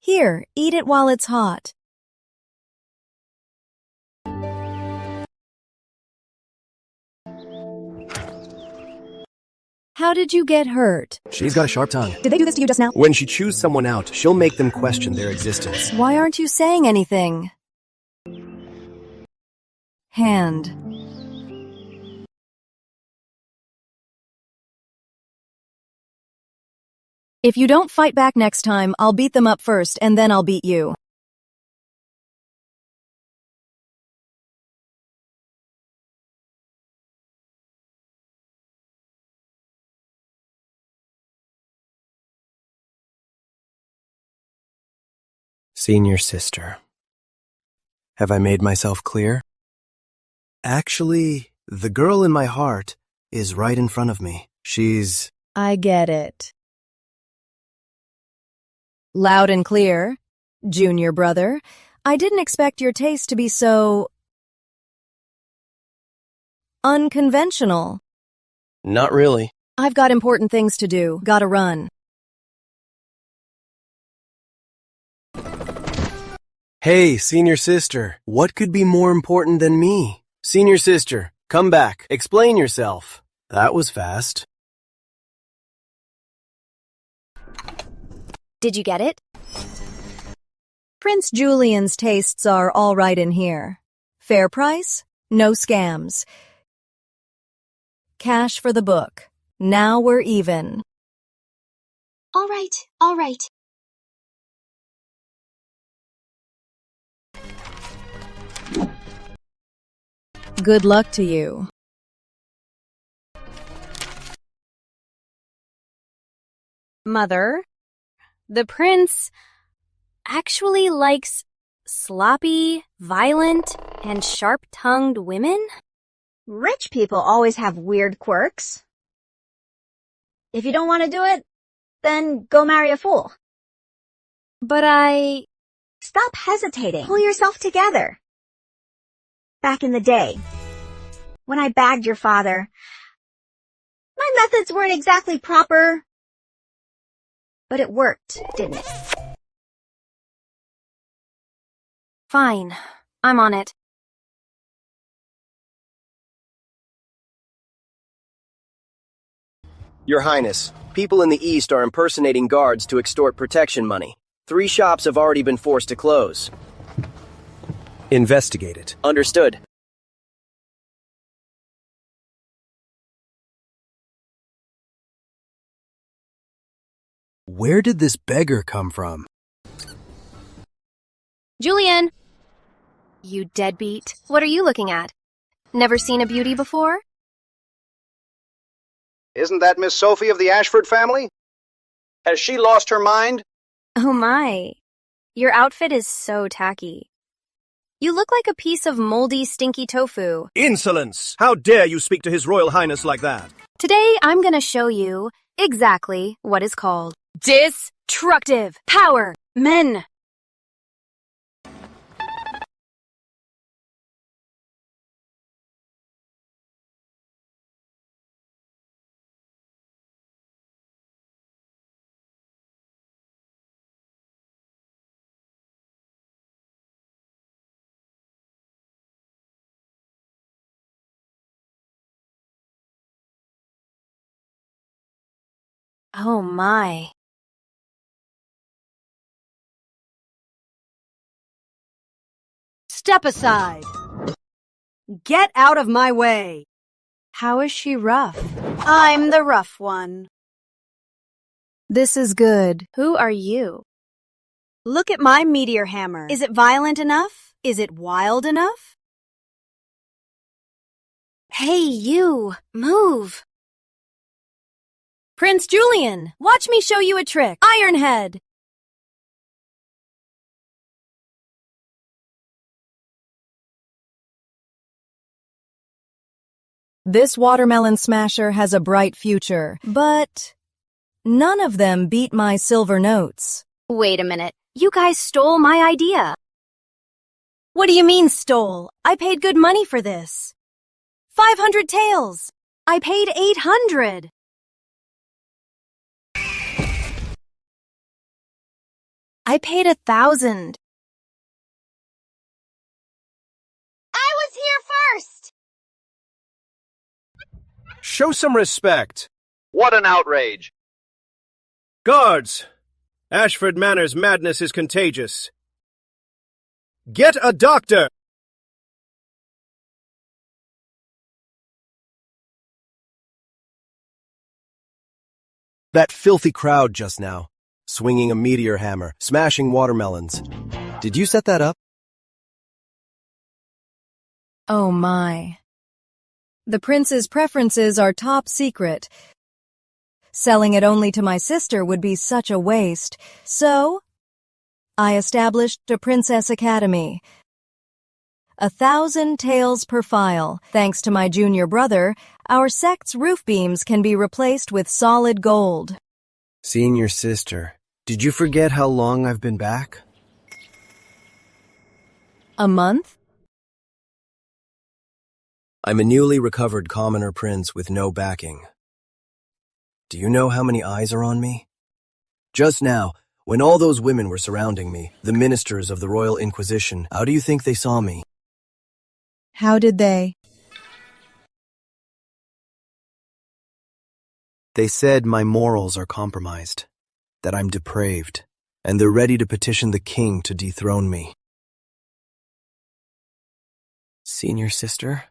Here, eat it while it's hot. How did you get hurt? She's got a sharp tongue. Did they do this to you just now? When she chews someone out, she'll make them question their existence. Why aren't you saying anything? Hand. If you don't fight back next time, I'll beat them up first and then I'll beat you. Senior sister. Have I made myself clear? Actually, the girl in my heart is right in front of me. She's... I get it. Loud and clear. Junior brother, I didn't expect your taste to be so unconventional. Not really. I've got important things to do. Gotta run. Hey, senior sister, what could be more important than me? Senior sister, come back. Explain yourself. That was fast. Did you get it? Prince Julian's tastes are all right in here. Fair price, no scams. Cash for the book. Now we're even. All right, all right. Good luck to you. Mother, the prince actually likes sloppy, violent, and sharp-tongued women? Rich people always have weird quirks. If you don't want to do it, then go marry a fool. But Stop hesitating. Pull yourself together. Back in the day, when I bagged your father, my methods weren't exactly proper, but it worked, didn't it? Fine, I'm on it. Your Highness, people in the East are impersonating guards to extort protection money. 3 shops have already been forced to close. Investigate it. Understood. Where did this beggar come from? Julian! You deadbeat. What are you looking at? Never seen a beauty before? Isn't that Miss Sophie of the Ashford family? Has she lost her mind? Oh my. Your outfit is so tacky. You look like a piece of moldy, stinky tofu. Insolence! How dare you speak to His Royal Highness like that? Today, I'm gonna show you exactly what is called destructive power men. Oh my. Step aside. Get out of my way. How is she rough? I'm the rough one. This is good. Who are you? Look at my meteor hammer. Is it violent enough? Is it wild enough? Hey, you! Move! Prince Julian, watch me show you a trick. Ironhead! This watermelon smasher has a bright future, but none of them beat my silver notes. Wait a minute. You guys stole my idea. What do you mean stole? I paid good money for this. 500 taels. I paid 800. I paid 1,000. I was here first! Show some respect. What an outrage! Guards! Ashford Manor's madness is contagious. Get a doctor! That filthy crowd just now, swinging a meteor hammer, smashing watermelons. Did you set that up? Oh my. The prince's preferences are top secret. Selling it only to my sister would be such a waste. So, I established a Princess Academy. 1,000 taels per file. Thanks to my junior brother, our sect's roof beams can be replaced with solid gold. Senior sister, did you forget how long I've been back? A month? I'm a newly recovered commoner prince with no backing. Do you know how many eyes are on me? Just now, when all those women were surrounding me, the ministers of the Royal Inquisition, how do you think they saw me? How did they? They said my morals are compromised, that I'm depraved, and they're ready to petition the king to dethrone me. Senior sister?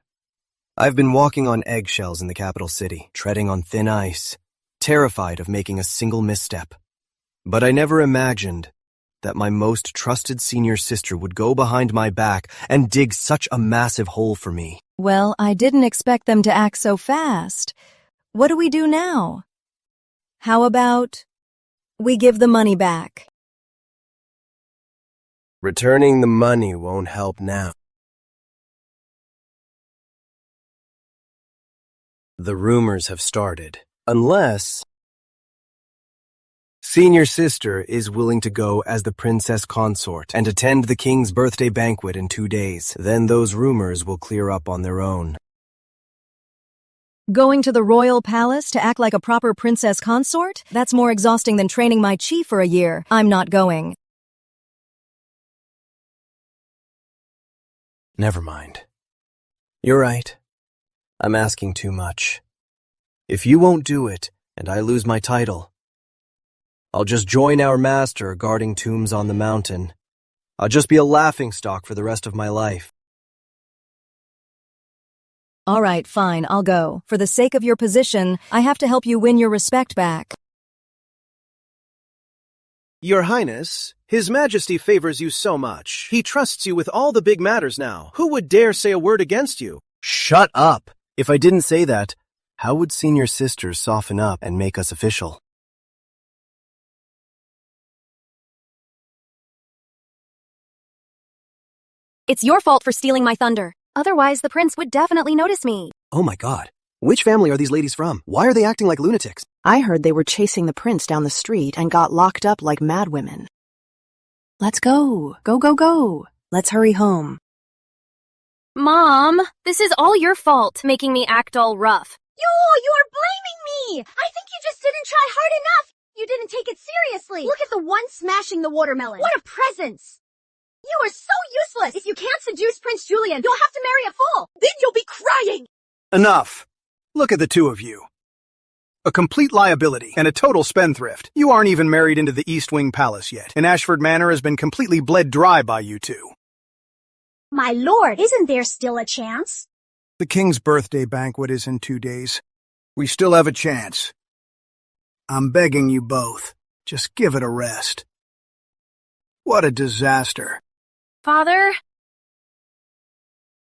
I've been walking on eggshells in the capital city, treading on thin ice, terrified of making a single misstep. But I never imagined that my most trusted senior sister would go behind my back and dig such a massive hole for me. Well, I didn't expect them to act so fast. What do we do now? How about we give the money back? Returning the money won't help now. The rumors have started, unless Senior sister is willing to go as the princess consort and attend the king's birthday banquet in 2 days. Then those rumors will clear up on their own. Going to the royal palace to act like a proper princess consort? That's more exhausting than training my chi for a year. I'm not going. Never mind. You're right. I'm asking too much. If you won't do it, and I lose my title, I'll just join our master guarding tombs on the mountain. I'll just be a laughingstock for the rest of my life. All right, fine, I'll go. For the sake of your position, I have to help you win your respect back. Your Highness, His Majesty favors you so much. He trusts you with all the big matters now. Who would dare say a word against you? Shut up! If I didn't say that, how would senior sister soften up and make us official? It's your fault for stealing my thunder. Otherwise, the prince would definitely notice me. Oh my god. Which family are these ladies from? Why are they acting like lunatics? I heard they were chasing the prince down the street and got locked up like madwomen. Let's go. Go, go, go. Let's hurry home. Mom, this is all your fault, making me act all rough. You're blaming me! I think you just didn't try hard enough! You didn't take it seriously! Look at the one smashing the watermelon! What a presence! You are so useless! If you can't seduce Prince Julian, you'll have to marry a fool! Then you'll be crying! Enough! Look at the two of you. A complete liability and a total spendthrift. You aren't even married into the East Wing Palace yet, and Ashford Manor has been completely bled dry by you two. My lord, isn't there still a chance? The king's birthday banquet is in 2 days. We still have a chance. I'm begging you both, just give it a rest. What a disaster. Father?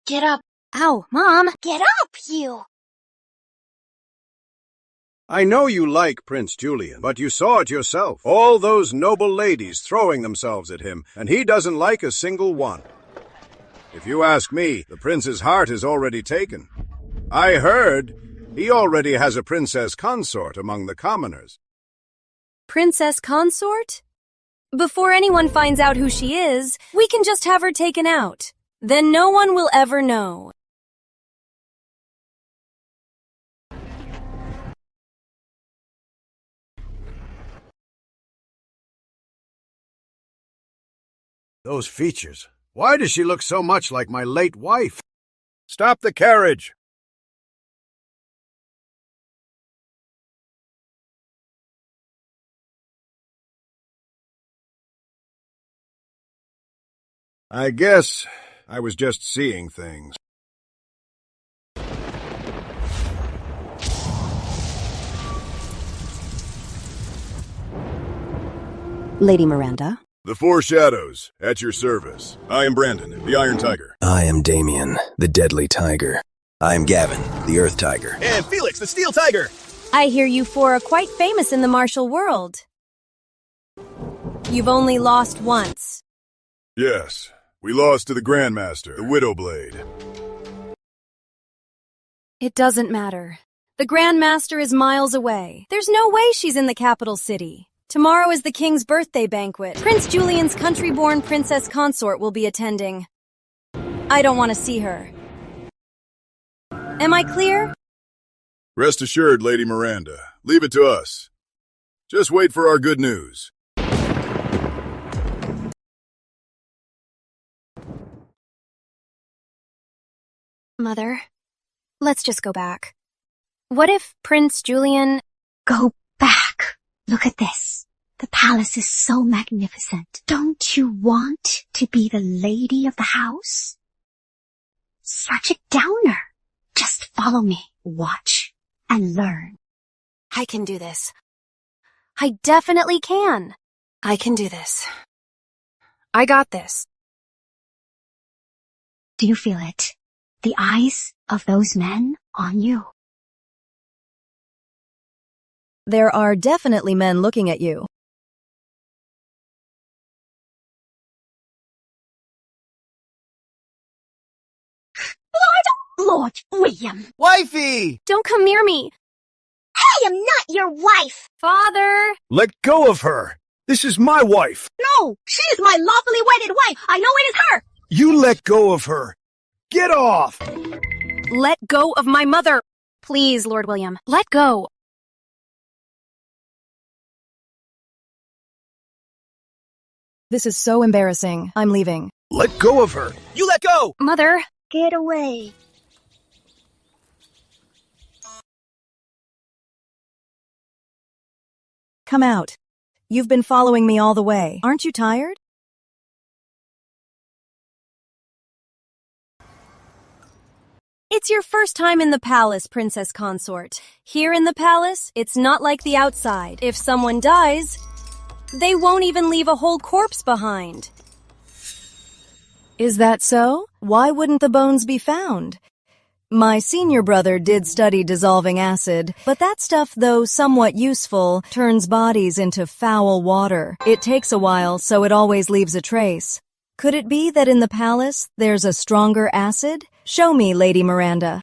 Get up. Ow, Mom. Get up, you! I know you like Prince Julian, but you saw it yourself. All those noble ladies throwing themselves at him, and he doesn't like a single one. If you ask me, the prince's heart is already taken. I heard he already has a princess consort among the commoners. Princess consort? Before anyone finds out who she is, we can just have her taken out. Then no one will ever know. Those features. Why does she look so much like my late wife? Stop the carriage! I guess I was just seeing things. Lady Miranda? The Four Shadows, at your service. I am Brandon, the Iron Tiger. I am Damien, the Deadly Tiger. I am Gavin, the Earth Tiger. And Felix, the Steel Tiger. I hear you four are quite famous in the martial world. You've only lost once. Yes, we lost to the Grandmaster, the Widow Blade. It doesn't matter. The Grandmaster is miles away. There's no way she's in the capital city. Tomorrow is the king's birthday banquet. Prince Julian's country-born princess consort will be attending. I don't want to see her. Am I clear? Rest assured, Lady Miranda. Leave it to us. Just wait for our good news. Mother, let's just go back. What if Prince Julian... Go back. Look at this. The palace is so magnificent. Don't you want to be the lady of the house? Such a downer. Just follow me, watch, and learn. I can do this. I definitely can. I can do this. I got this. Do you feel it? The eyes of those men on you. There are definitely men looking at you. Lord William. Wifey! Don't come near me. I am not your wife. Father! Let go of her. This is my wife. No, she is my lawfully wedded wife. I know it is her. You let go of her. Get off! Let go of my mother. Please, Lord William, let go. This is so embarrassing. I'm leaving. Let go of her. You let go! Mother. Get away. Come out. You've been following me all the way. Aren't you tired? It's your first time in the palace, Princess Consort. Here in the palace, it's not like the outside. If someone dies, they won't even leave a whole corpse behind. Is that so? Why wouldn't the bones be found? My senior brother did study dissolving acid, but that stuff, though somewhat useful, turns bodies into foul water. It takes a while, so it always leaves a trace. Could it be that in the palace there's a stronger acid? Show me, Lady Miranda.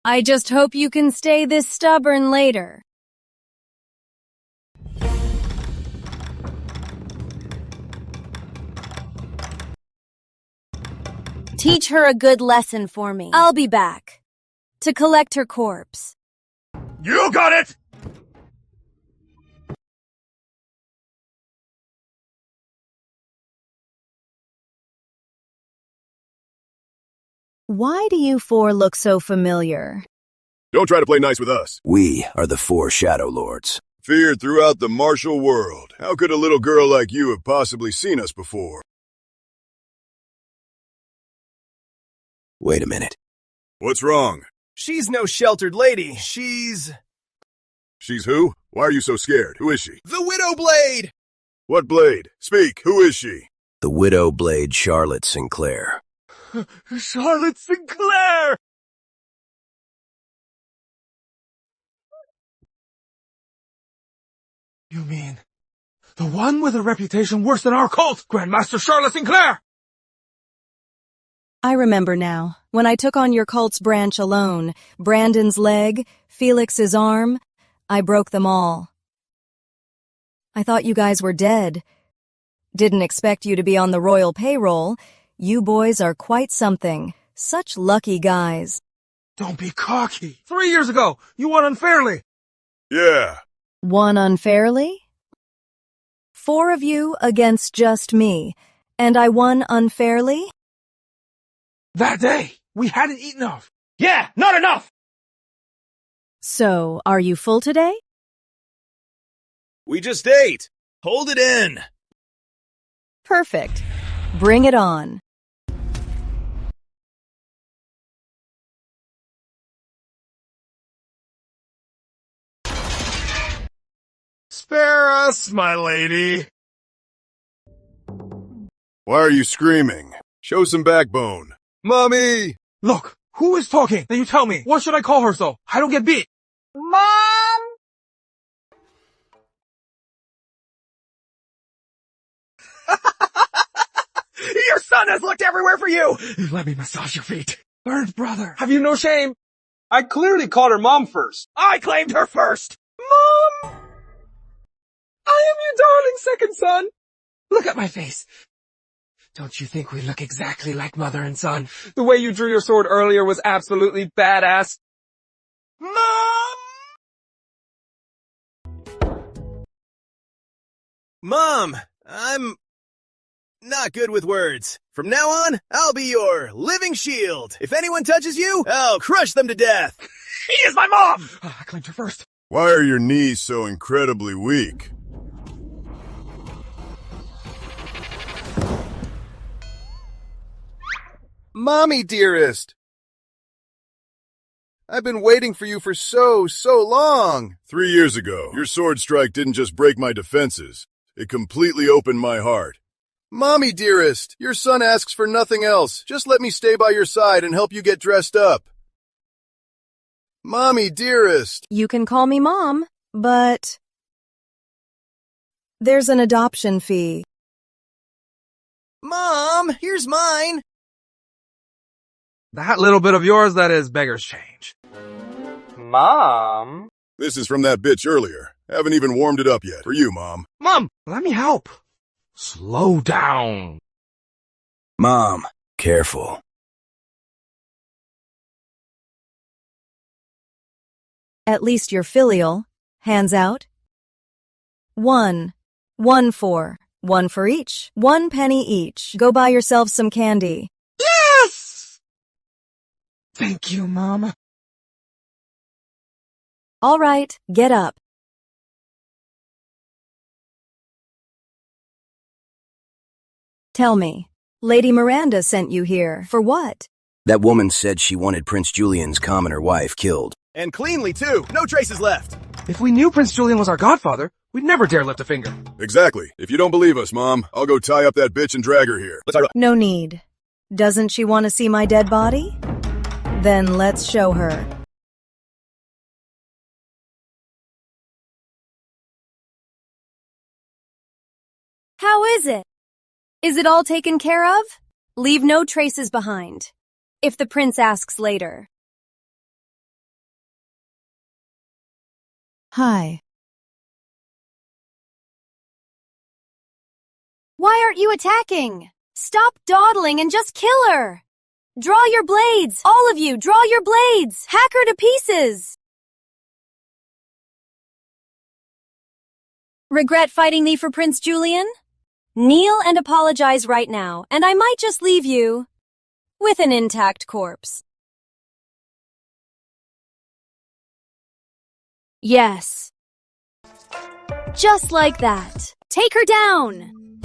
I just hope you can stay this stubborn later. Teach her a good lesson for me. I'll be back to collect her corpse. You got it! Why do you four look so familiar? Don't try to play nice with us. We are the four Shadow Lords. Feared throughout the martial world. How could a little girl like you have possibly seen us before? Wait a minute. What's wrong? She's no sheltered lady. She's who? Why are you so scared? Who is she? the Widow Blade! What blade? Speak. Who is she? The Widow Blade Charlotte Sinclair. Charlotte Sinclair! You mean the one with a reputation worse than our cult, Grandmaster Charlotte Sinclair? I remember now. When I took on your cult's branch alone, Brandon's leg, Felix's arm, I broke them all. I thought you guys were dead. Didn't expect you to be on the royal payroll. You boys are quite something. Such lucky guys. Don't be cocky. 3 years ago, you won unfairly. Yeah. Won unfairly? 4 of you against just me, and I won unfairly? That day, we hadn't eaten enough. Yeah, not enough! So, are you full today? We just ate. Hold it in. Perfect. Bring it on. Spare us, my lady. Why are you screaming? Show some backbone. Mommy! Look, who is talking? Then you tell me. What should I call her so I don't get beat? Mom! Your son has looked everywhere for you! Let me massage your feet. Third brother, have you no shame? I clearly called her mom first. I claimed her first! Mom! I am your darling second son. Look at my face. Don't you think we look exactly like mother and son? The way you drew your sword earlier was absolutely badass. Mom! Mom, I'm not good with words. From now on, I'll be your living shield. If anyone touches you, I'll crush them to death. She is my mom! I claimed her first. Why are your knees so incredibly weak? Mommy, dearest! I've been waiting for you for so long. 3 years ago, your sword strike didn't just break my defenses. It completely opened my heart. Mommy, dearest, your son asks for nothing else. Just let me stay by your side and help you get dressed up. Mommy, dearest. You can call me Mom, but there's an adoption fee. Mom, here's mine. That little bit of yours, that is beggar's change. Mom? This is from that bitch earlier. Haven't even warmed it up yet. For you, Mom. Mom, let me help. Slow down. Mom, careful. At least you're filial. Hands out. 1. 1 for. 1 for each. 1 penny each. Go buy yourselves some candy. Yes! Thank you, Mom. All right, get up. Tell me, Lady Miranda sent you here. For what? That woman said she wanted Prince Julian's commoner wife killed. And cleanly, too. No traces left. If we knew Prince Julian was our godfather, we'd never dare lift a finger. Exactly. If you don't believe us, Mom, I'll go tie up that bitch and drag her here. No need. Doesn't she want to see my dead body? Then let's show her. How is it? Is it all taken care of? Leave no traces behind. If the prince asks later. Hi. Why aren't you attacking? Stop dawdling and just kill her. Draw your blades. All of you, draw your blades. Hack her to pieces. Regret fighting thee for Prince Julian? Kneel and apologize right now, and I might just leave you with an intact corpse. Yes. Just like that. Take her down.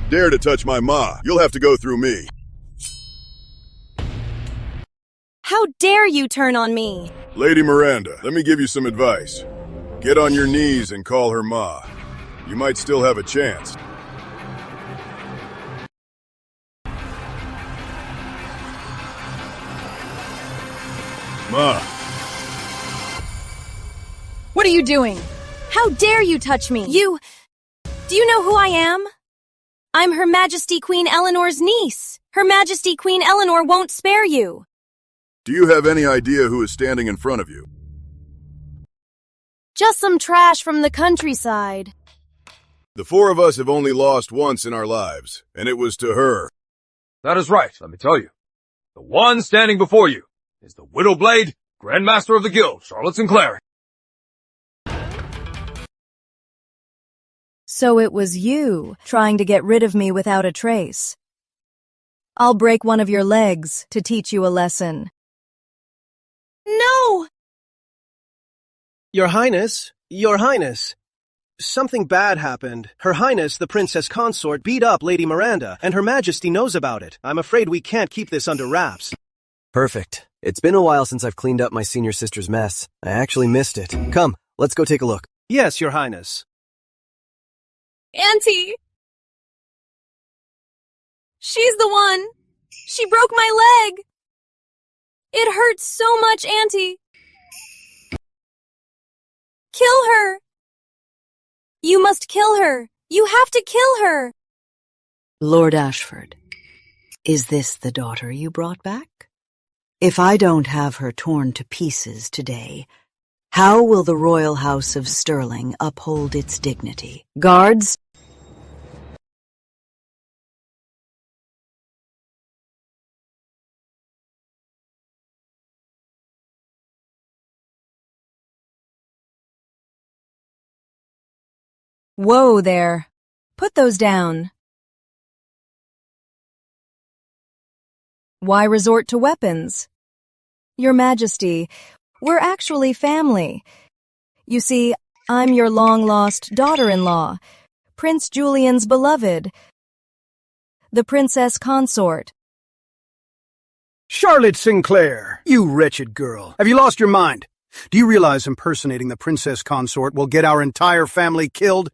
Dare to touch my ma. You'll have to go through me. How dare you turn on me? Lady Miranda, let me give you some advice. Get on your knees and call her ma. You might still have a chance. Ma. What are you doing? How dare you touch me? Do you know who I am? I'm Her Majesty Queen Eleanor's niece. Her Majesty Queen Eleanor won't spare you. Do you have any idea who is standing in front of you? Just some trash from the countryside. The 4 of us have only lost once in our lives, and it was to her. That is right, let me tell you. The one standing before you is the Widow Blade, Grand Master of the Guild, Charlotte Sinclair. So it was you trying to get rid of me without a trace. I'll break one of your legs to teach you a lesson. No! Your Highness, something bad happened. Her Highness, the Princess Consort, beat up Lady Miranda, and Her Majesty knows about it. I'm afraid we can't keep this under wraps. Perfect. It's been a while since I've cleaned up my senior sister's mess. I actually missed it. Come, let's go take a look. Yes, Your Highness. Auntie! She's the one! She broke my leg! It hurts so much, Auntie! Kill her! You must kill her! You have to kill her! Lord Ashford, is this the daughter you brought back? If I don't have her torn to pieces today, how will the Royal House of Stirling uphold its dignity? Guards, Whoa there. Put those down. Why resort to weapons? Your Majesty, we're actually family. You see, I'm your long-lost daughter-in-law, Prince Julian's beloved, the princess consort. Charlotte Sinclair, you wretched girl. Have you lost your mind? Do you realize impersonating the princess consort will get our entire family killed?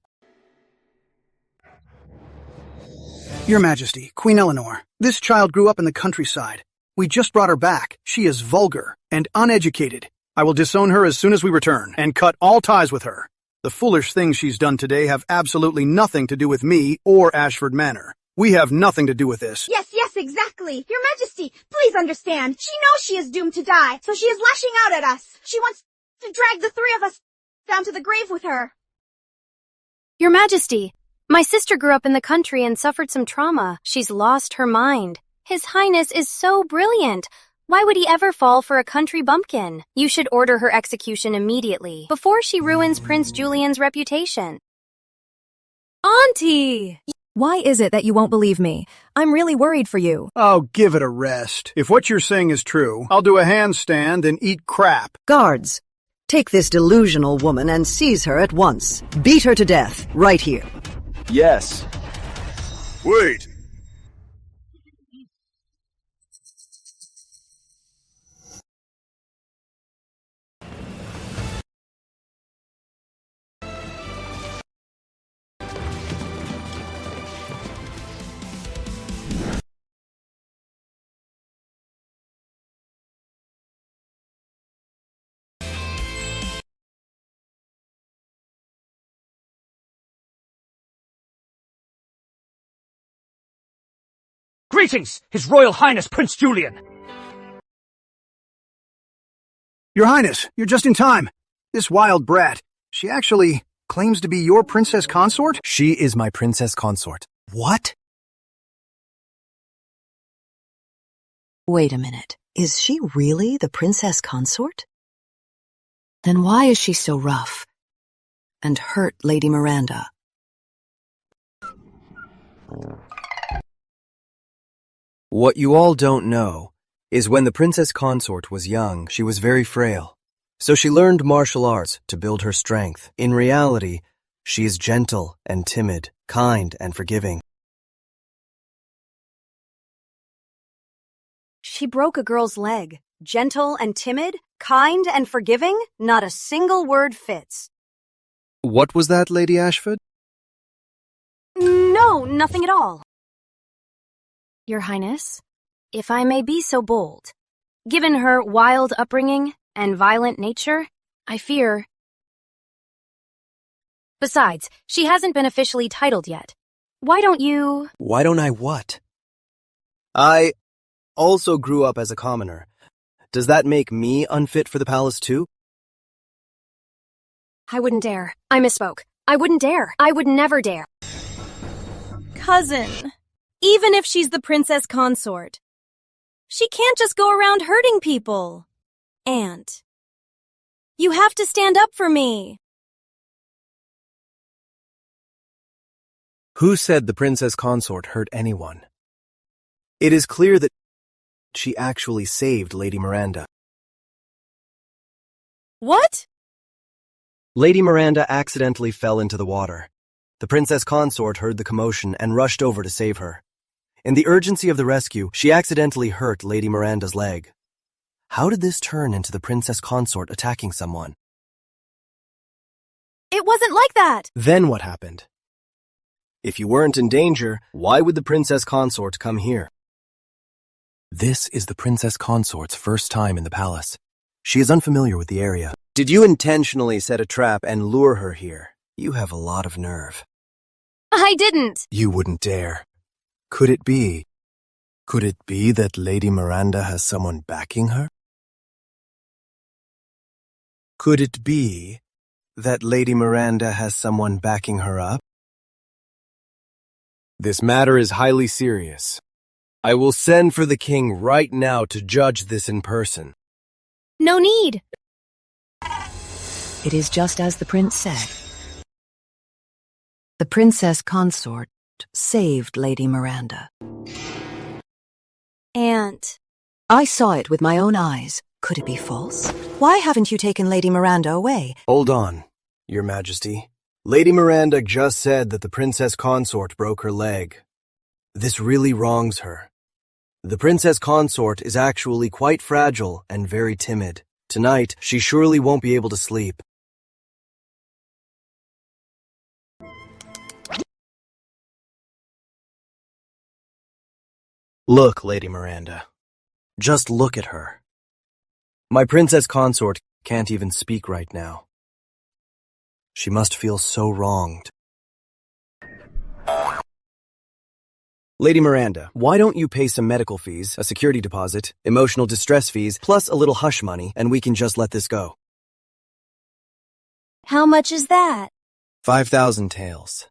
Your Majesty, Queen Eleanor, this child grew up in the countryside. We just brought her back. She is vulgar and uneducated. I will disown her as soon as we return and cut all ties with her. The foolish things she's done today have absolutely nothing to do with me or Ashford Manor. We have nothing to do with this. Yes, exactly. Your Majesty, please understand. She knows she is doomed to die, so she is lashing out at us. She wants to drag the three of us down to the grave with her. Your Majesty, my sister grew up in the country and suffered some trauma. She's lost her mind. His Highness is so brilliant. Why would he ever fall for a country bumpkin? You should order her execution immediately, before she ruins Prince Julian's reputation. Auntie! Why is it that you won't believe me? I'm really worried for you. Oh, give it a rest. If what you're saying is true, I'll do a handstand and eat crap. Guards, take this delusional woman and seize her at once. Beat her to death, right here. Yes. Wait! Greetings, His Royal Highness Prince Julian! Your Highness, you're just in time. This wild brat, she actually claims to be your princess consort? She is my princess consort. What? Wait a minute. Is she really the princess consort? Then why is she so rough and hurt Lady Miranda? What you all don't know is when the princess consort was young, she was very frail. So she learned martial arts to build her strength. In reality, she is gentle and timid, kind and forgiving. She broke a girl's leg. Gentle and timid, kind and forgiving, not a single word fits. What was that, Lady Ashford? No, nothing at all. Your Highness, if I may be so bold, given her wild upbringing and violent nature, I fear. Besides, she hasn't been officially titled yet. Why don't you... Why don't I what? I also grew up as a commoner. Does that make me unfit for the palace too? I wouldn't dare. I misspoke. I wouldn't dare. I would never dare. Cousin, even if she's the princess consort, she can't just go around hurting people. Aunt, you have to stand up for me. Who said the princess consort hurt anyone? It is clear that she actually saved Lady Miranda. What? Lady Miranda accidentally fell into the water. The princess consort heard the commotion and rushed over to save her. In the urgency of the rescue, she accidentally hurt Lady Miranda's leg. How did this turn into the princess consort attacking someone? It wasn't like that. Then what happened? If you weren't in danger, why would the princess consort come here? This is the princess consort's first time in the palace. She is unfamiliar with the area. Did you intentionally set a trap and lure her here? You have a lot of nerve. I didn't. You wouldn't dare. Could it be that Lady Miranda has someone backing her? Could it be that Lady Miranda has someone backing her up? This matter is highly serious. I will send for the king right now to judge this in person. No need. It is just as the prince said. The princess consort saved Lady Miranda. Aunt. I saw it with my own eyes. Could it be false? Why haven't you taken Lady Miranda away? Hold on, Your Majesty. Lady Miranda just said that the princess consort broke her leg. This really wrongs her. The princess consort is actually quite fragile and very timid. Tonight, she surely won't be able to sleep. Look, Lady Miranda. Just look at her. My princess consort can't even speak right now. She must feel so wronged. Lady Miranda, why don't you pay some medical fees, a security deposit, emotional distress fees, plus a little hush money, and we can just let this go? How much is that? 5,000 taels.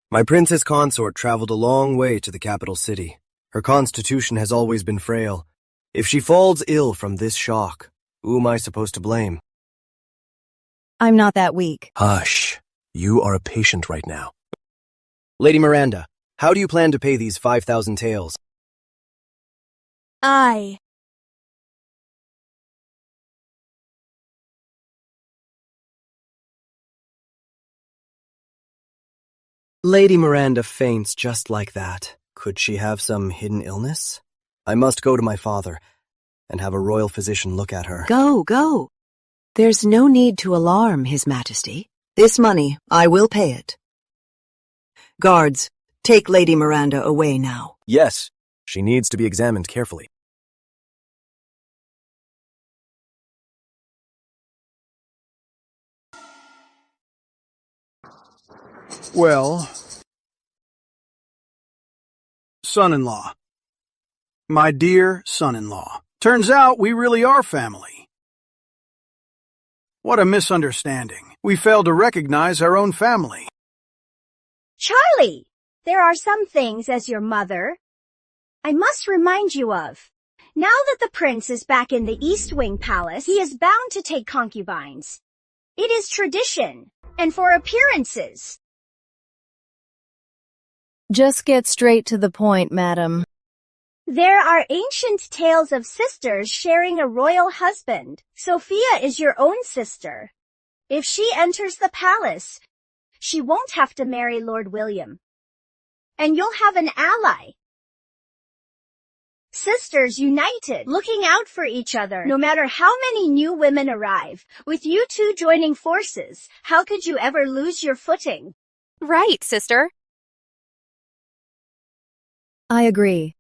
My princess consort traveled a long way to the capital city. Her constitution has always been frail. If she falls ill from this shock, who am I supposed to blame? I'm not that weak. Hush. You are a patient right now. Lady Miranda, how do you plan to pay these 5,000 taels? Lady Miranda faints just like that. Could she have some hidden illness? I must go to my father and have a royal physician look at her. Go. There's no need to alarm His Majesty. This money, I will pay it. Guards, take Lady Miranda away now. Yes, she needs to be examined carefully. Well, son-in-law. My dear son-in-law. Turns out we really are family. What a misunderstanding. We failed to recognize our own family. Charlie, there are some things as your mother I must remind you of. Now that the prince is back in the East Wing Palace, he is bound to take concubines. It is tradition, and for appearances. Just get straight to the point, madam. There are ancient tales of sisters sharing a royal husband. Sophia is your own sister. If she enters the palace, she won't have to marry Lord William. And you'll have an ally. Sisters united, looking out for each other. No matter how many new women arrive, with you two joining forces, how could you ever lose your footing? Right, sister. I agree.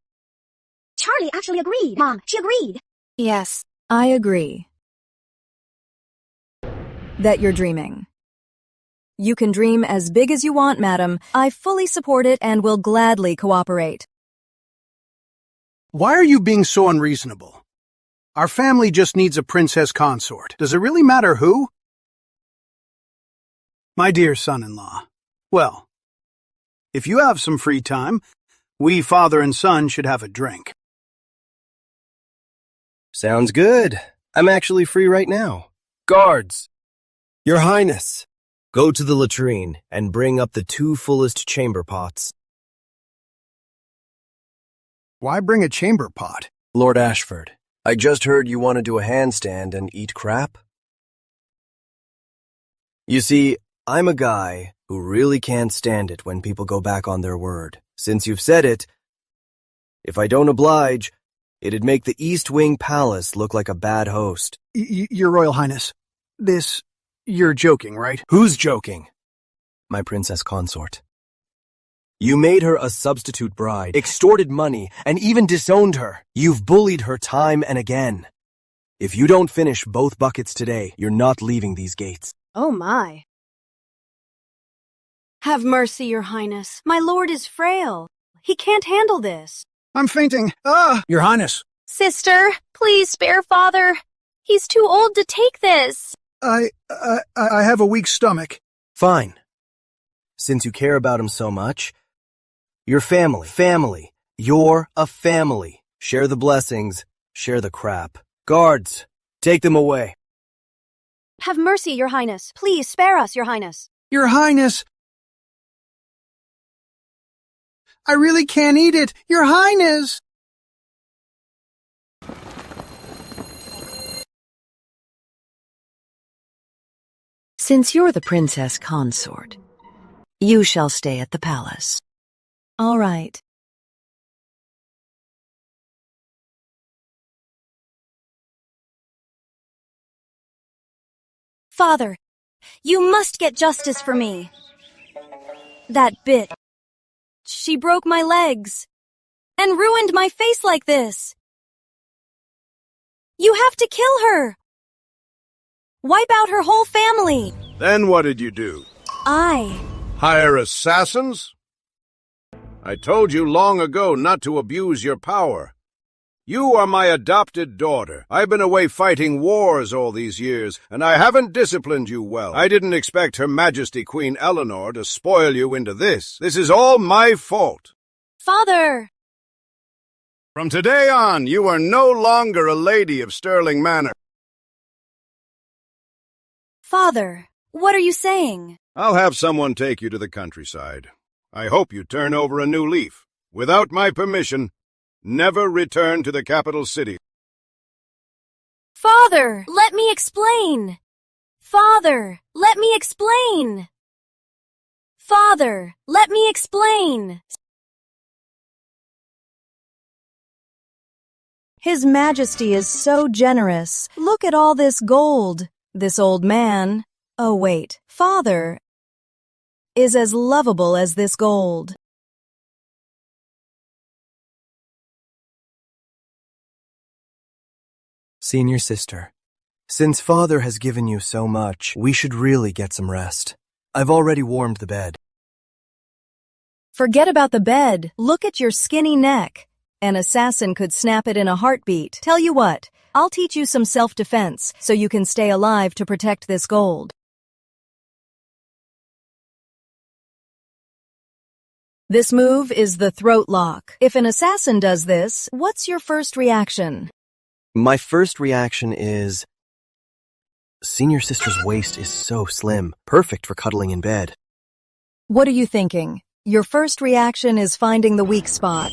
Charlie actually agreed. Mom, she agreed. Yes. I agree. That you're dreaming. You can dream as big as you want, madam. I fully support it and will gladly cooperate. Why are you being so unreasonable? Our family just needs a princess consort. Does it really matter who? My dear son-in-law, well, if you have some free time, we father and son should have a drink. Sounds good. I'm actually free right now. Guards! Your Highness! Go to the latrine and bring up the 2 fullest chamber pots. Why bring a chamber pot? Lord Ashford, I just heard you want to do a handstand and eat crap. You see, I'm a guy who really can't stand it when people go back on their word. Since you've said it, if I don't oblige, it'd make the East Wing Palace look like a bad host. Your Royal Highness, you're joking, right? Who's joking? My princess consort. You made her a substitute bride, extorted money, and even disowned her. You've bullied her time and again. If you don't finish both buckets today, you're not leaving these gates. Oh my. Have mercy, Your Highness. My lord is frail. He can't handle this. I'm fainting. Your Highness. Sister, please spare father. He's too old to take this. I have a weak stomach. Fine. Since you care about him so much, your family. You're a family. Share the blessings, share the crap. Guards, take them away. Have mercy, Your Highness. Please spare us, Your Highness. Your Highness, I really can't eat it, Your Highness! Since you're the princess consort, you shall stay at the palace. All right. Father, you must get justice for me. That bitch. She broke my legs and ruined my face like this. You have to kill her. Wipe out her whole family. Then what did you do? Hire assassins? I told you long ago not to abuse your power. You are my adopted daughter. I've been away fighting wars all these years, and I haven't disciplined you well. I didn't expect Her Majesty Queen Eleanor to spoil you into this. This is all my fault. Father! From today on, you are no longer a lady of Stirling Manor. Father, what are you saying? I'll have someone take you to the countryside. I hope you turn over a new leaf. Without my permission, never return to the capital city. Father, let me explain. Father, let me explain. Father, let me explain. His Majesty is so generous. Look at all this gold. This old man, oh wait, father, is as lovable as this gold. Senior sister, since father has given you so much, we should really get some rest. I've already warmed the bed. Forget about the bed. Look at your skinny neck. An assassin could snap it in a heartbeat. Tell you what, I'll teach you some self-defense so you can stay alive to protect this gold. This move is the throat lock. If an assassin does this, what's your first reaction? My first reaction is... Senior sister's waist is so slim, perfect for cuddling in bed. What are you thinking? Your first reaction is finding the weak spot.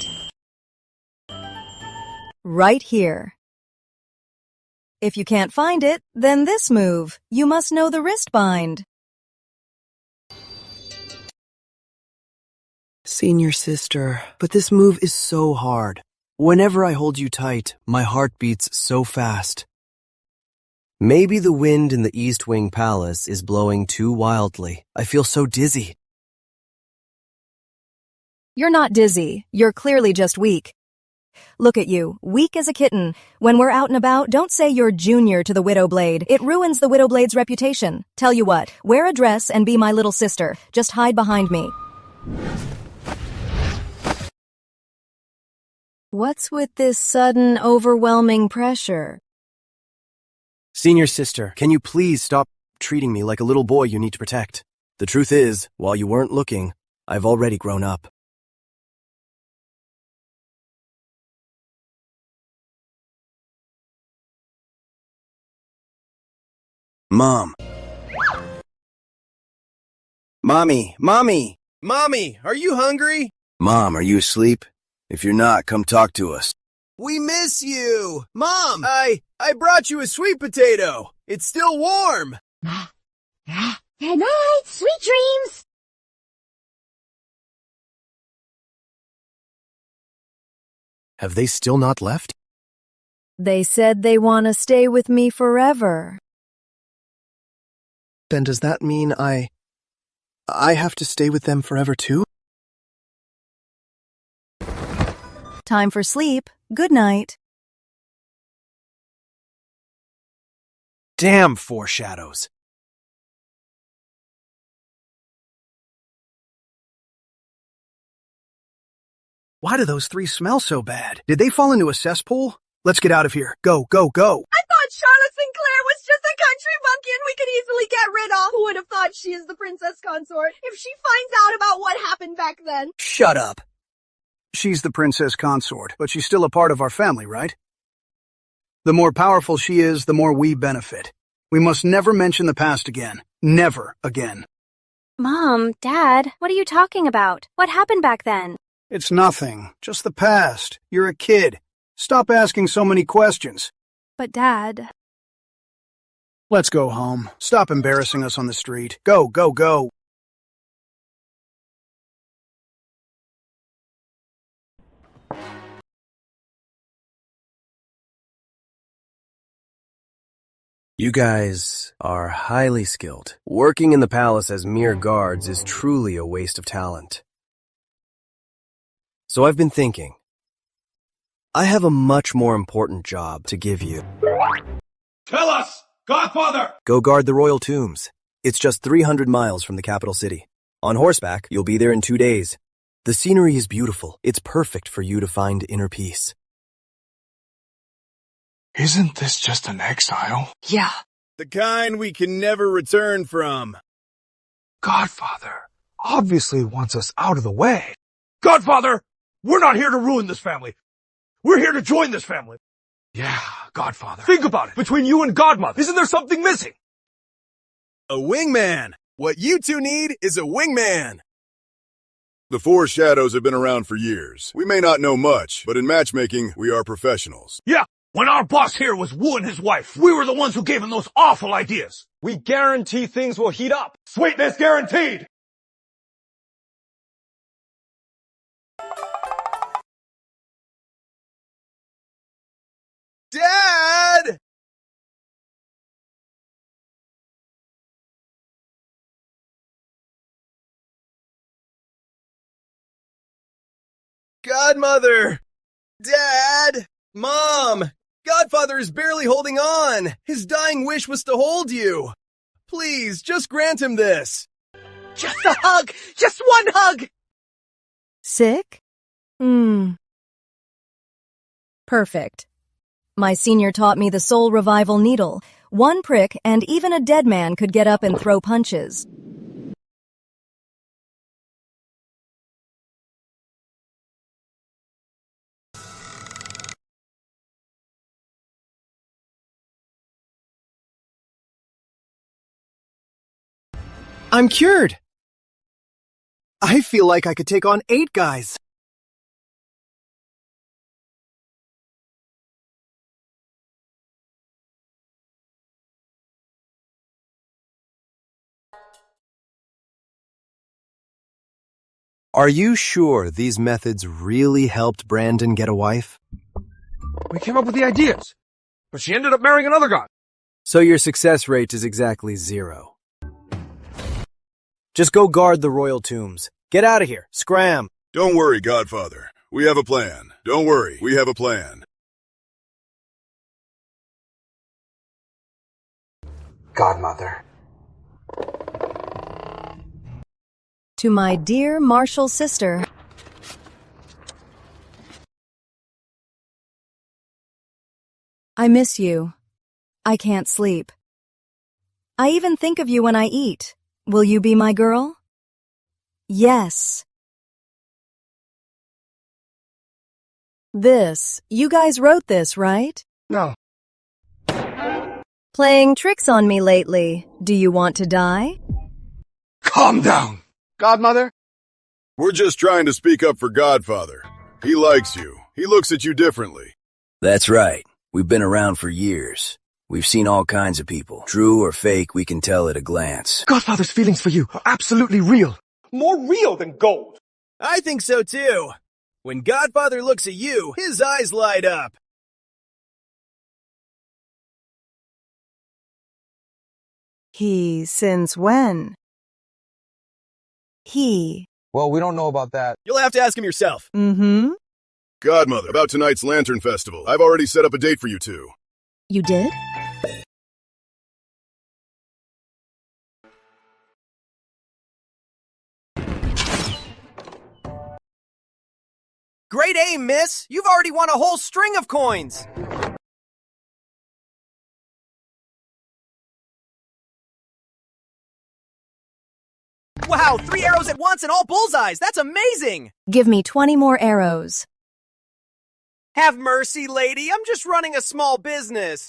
Right here. If you can't find it, then this move. You must know the wrist bind. Senior sister, but this move is so hard. Whenever I hold you tight, my heart beats so fast. Maybe the wind in the East Wing Palace is blowing too wildly. I feel so dizzy. You're not dizzy. You're clearly just weak. Look at you, weak as a kitten. When we're out and about, don't say you're junior to the Widow Blade. It ruins the Widow Blade's reputation. Tell you what, wear a dress and be my little sister. Just hide behind me. What's with this sudden, overwhelming pressure? Senior sister, can you please stop treating me like a little boy you need to protect? The truth is, while you weren't looking, I've already grown up. Mom. Mommy! Mommy! Mommy, are you hungry? Mom, are you asleep? If you're not, come talk to us. We miss you! Mom, I brought you a sweet potato. It's still warm. Good night, sweet dreams! Have they still not left? They said they want to stay with me forever. Then does that mean I have to stay with them forever too? Time for sleep. Good night. Damn foreshadows. Why do those three smell so bad? Did they fall into a cesspool? Let's get out of here. Go, go, go. I thought Charlotte Sinclair was just a country bumpkin we could easily get rid of. Who would have thought she is the princess consort if she finds out about what happened back then? Shut up. She's the princess consort, but she's still a part of our family, right? The more powerful she is, the more we benefit. We must never mention the past again. Never again. Mom, Dad, what are you talking about? What happened back then? It's nothing. Just the past. You're a kid. Stop asking so many questions. But Dad... Let's go home. Stop embarrassing us on the street. Go, go, go. You guys are highly skilled. Working in the palace as mere guards is truly a waste of talent. So I've been thinking. I have a much more important job to give you. Tell us, Godfather! Go guard the royal tombs. It's just 300 miles from the capital city. On horseback, you'll be there in 2 days. The scenery is beautiful. It's perfect for you to find inner peace. Isn't this just an exile? Yeah. The kind we can never return from. Godfather obviously wants us out of the way. Godfather, we're not here to ruin this family. We're here to join this family. Yeah, Godfather. Think about it. Between you and Godmother, isn't there something missing? A wingman. What you two need is a wingman. The Four Shadows have been around for years. We may not know much, but in matchmaking, we are professionals. Yeah. When our boss here was wooing his wife, we were the ones who gave him those awful ideas. We guarantee things will heat up. Sweetness guaranteed! Dad! Godmother! Dad! Mom! Godfather is barely holding on. His dying wish was to hold you. Please, just grant him this. Just a hug! Just one hug! Sick? Perfect. My senior taught me the soul revival needle. One prick, and even a dead man could get up and throw punches. I'm cured. I feel like I could take on 8 guys. Are you sure these methods really helped Brandon get a wife? We came up with the ideas, but she ended up marrying another guy. So your success rate is exactly 0. Just go guard the royal tombs. Get out of here. Scram. Don't worry, Godfather. We have a plan. Don't worry, we have a plan. Godmother. To my dear Marshall sister. I miss you. I can't sleep. I even think of you when I eat. Will you be my girl? Yes. You guys wrote this, right? No. Playing tricks on me lately. Do you want to die? Calm down. Godmother? We're just trying to speak up for Godfather. He likes you. He looks at you differently. That's right. We've been around for years. We've seen all kinds of people. True or fake, we can tell at a glance. Godfather's feelings for you are absolutely real. More real than gold. I think so too. When Godfather looks at you, his eyes light up. Since when? Well, we don't know about that. You'll have to ask him yourself. Godmother, about tonight's Lantern Festival. I've already set up a date for you two. You did? Great aim, miss! You've already won a whole string of coins! Wow, 3 arrows at once and all bullseyes! That's amazing! Give me 20 more arrows. Have mercy, lady. I'm just running a small business.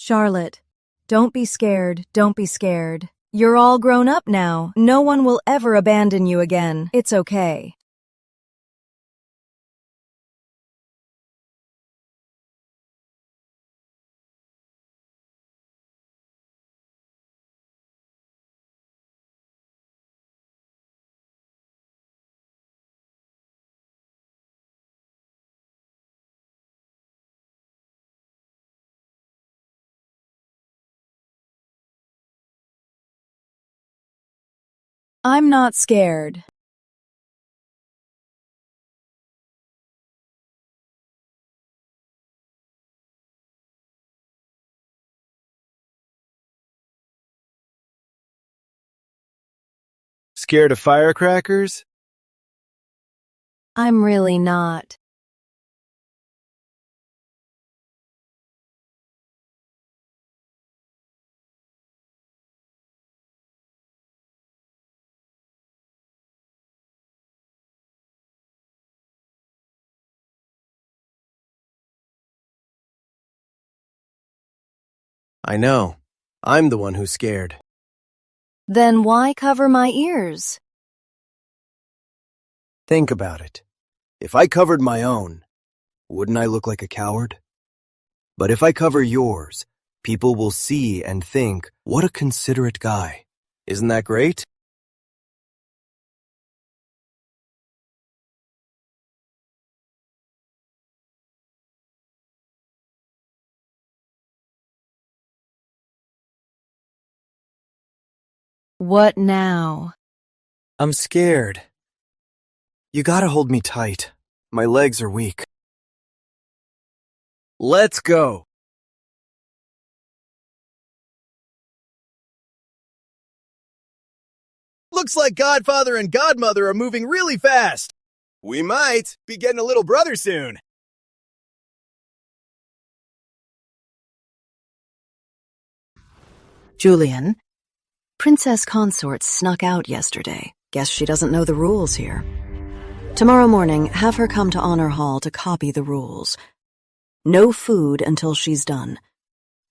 Charlotte, don't be scared, don't be scared. You're all grown up now. No one will ever abandon you again. It's okay. I'm not scared. Scared of firecrackers? I'm really not. I know. I'm the one who's scared. Then why cover my ears? Think about it. If I covered my own, wouldn't I look like a coward? But if I cover yours, people will see and think, what a considerate guy. Isn't that great? What now? I'm scared. You gotta hold me tight. My legs are weak. Let's go. Looks like Godfather and Godmother are moving really fast. We might be getting a little brother soon. Julian, Princess Consort snuck out yesterday. Guess she doesn't know the rules here. Tomorrow morning, have her come to Honor Hall to copy the rules. No food until she's done.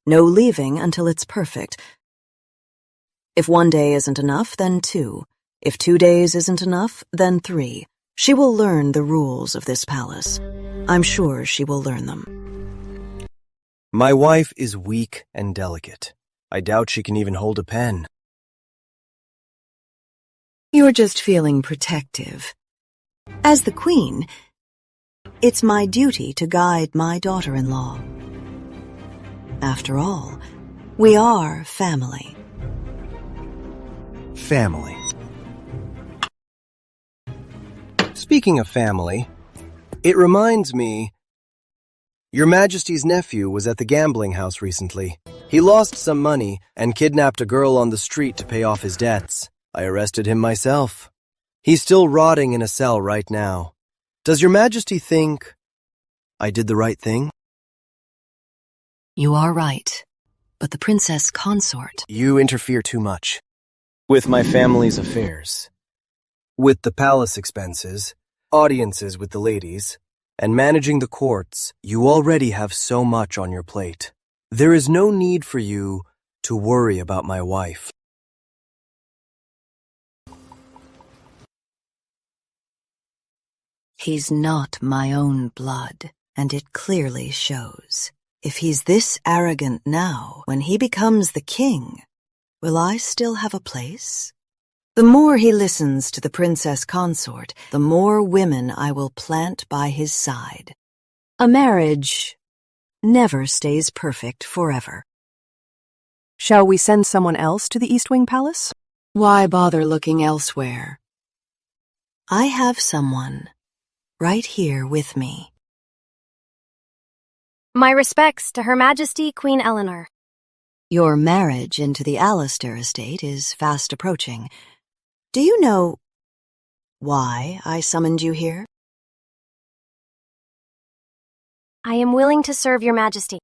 No leaving until it's perfect. If 1 day isn't enough, then 2. If 2 days isn't enough, then 3. She will learn the rules of this palace. I'm sure she will learn them. My wife is weak and delicate. I doubt she can even hold a pen. You're just feeling protective. As the queen, it's my duty to guide my daughter-in-law. After all, we are family. Family. Speaking of family, it reminds me, Your Majesty's nephew was at the gambling house recently. He lost some money and kidnapped a girl on the street to pay off his debts. I arrested him myself. He's still rotting in a cell right now. Does Your Majesty think I did the right thing? You are right, but the princess consort... You interfere too much with my family's affairs. With the palace expenses, audiences with the ladies, and managing the courts, you already have so much on your plate. There is no need for you to worry about my wife. He's not my own blood, and it clearly shows. If he's this arrogant now, when he becomes the king, will I still have a place? The more he listens to the princess consort, the more women I will plant by his side. A marriage never stays perfect forever. Shall we send someone else to the East Wing Palace? Why bother looking elsewhere? I have someone right here with me. My respects to Her Majesty Queen Eleanor. Your marriage into the Alistair estate is fast approaching. Do you know why I summoned you here? I am willing to serve Your Majesty.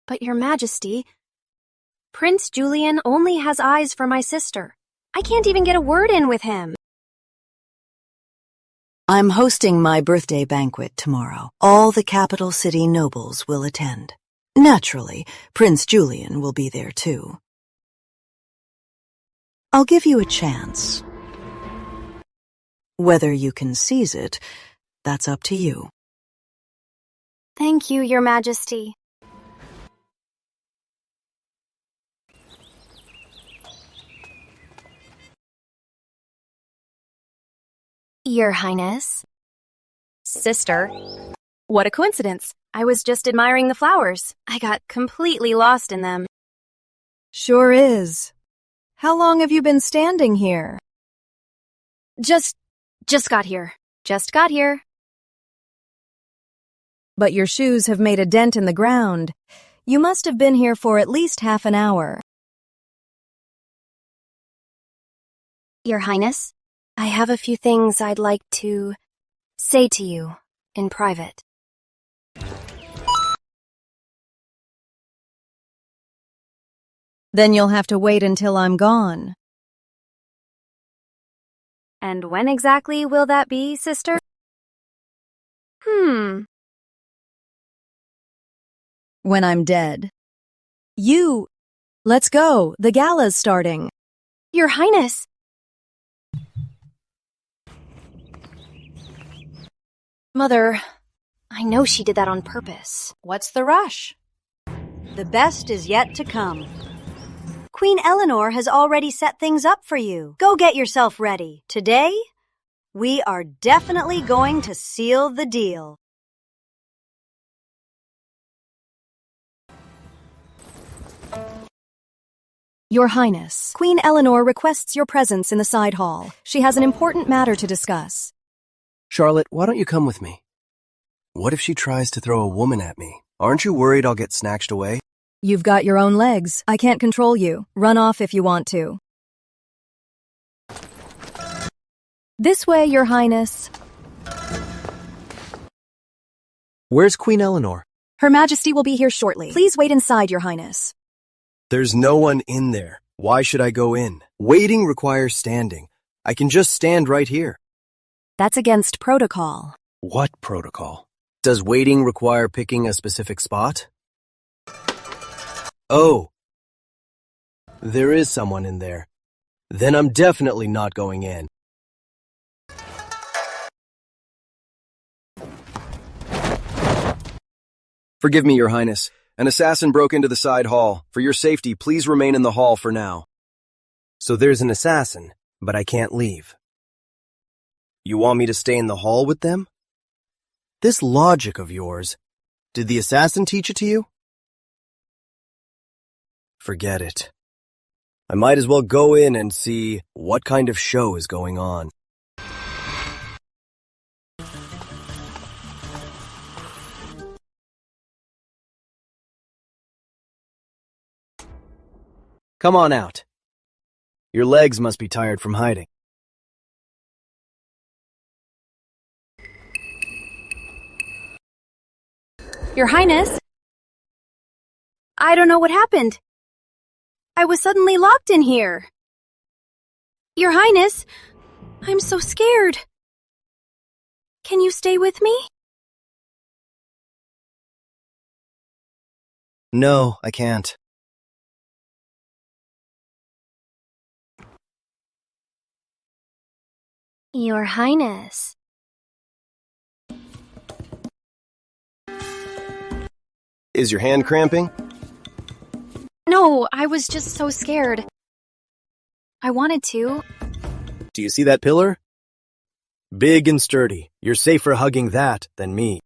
But Your Majesty, Prince Julian only has eyes for my sister. I can't even get a word in with him. I'm hosting my birthday banquet tomorrow. All the capital city nobles will attend. Naturally, Prince Julian will be there too. I'll give you a chance. Whether you can seize it, that's up to you. Thank you, Your Majesty. Your Highness. Sister. What a coincidence. I was just admiring the flowers. I got completely lost in them. Sure is. How long have you been standing here? Just got here. Just got here. But your shoes have made a dent in the ground. You must have been here for at least half an hour. Your Highness, I have a few things I'd like to say to you in private. Then you'll have to wait until I'm gone. And when exactly will that be, sister? When I'm dead. Let's go. The gala's starting. Your Highness! Mother, I know she did that on purpose. What's the rush? The best is yet to come. Queen Eleanor has already set things up for you. Go get yourself ready. Today, we are definitely going to seal the deal. Your Highness, Queen Eleanor requests your presence in the side hall. She has an important matter to discuss. Charlotte, why don't you come with me? What if she tries to throw a woman at me? Aren't you worried I'll get snatched away? You've got your own legs. I can't control you. Run off if you want to. This way, Your Highness. Where's Queen Eleanor? Her Majesty will be here shortly. Please wait inside, Your Highness. There's no one in there. Why should I go in? Waiting requires standing. I can just stand right here. That's against protocol. What protocol? Does waiting require picking a specific spot? Oh. There is someone in there. Then I'm definitely not going in. Forgive me, Your Highness. An assassin broke into the side hall. For your safety, please remain in the hall for now. So there's an assassin, but I can't leave. You want me to stay in the hall with them? This logic of yours, did the assassin teach it to you? Forget it. I might as well go in and see what kind of show is going on. Come on out. Your legs must be tired from hiding. Your Highness? I don't know what happened. I was suddenly locked in here. Your Highness, I'm so scared. Can you stay with me? No, I can't. Your Highness. Is your hand cramping? No, I was just so scared. I wanted to. Do you see that pillar? Big and sturdy. You're safer hugging that than me.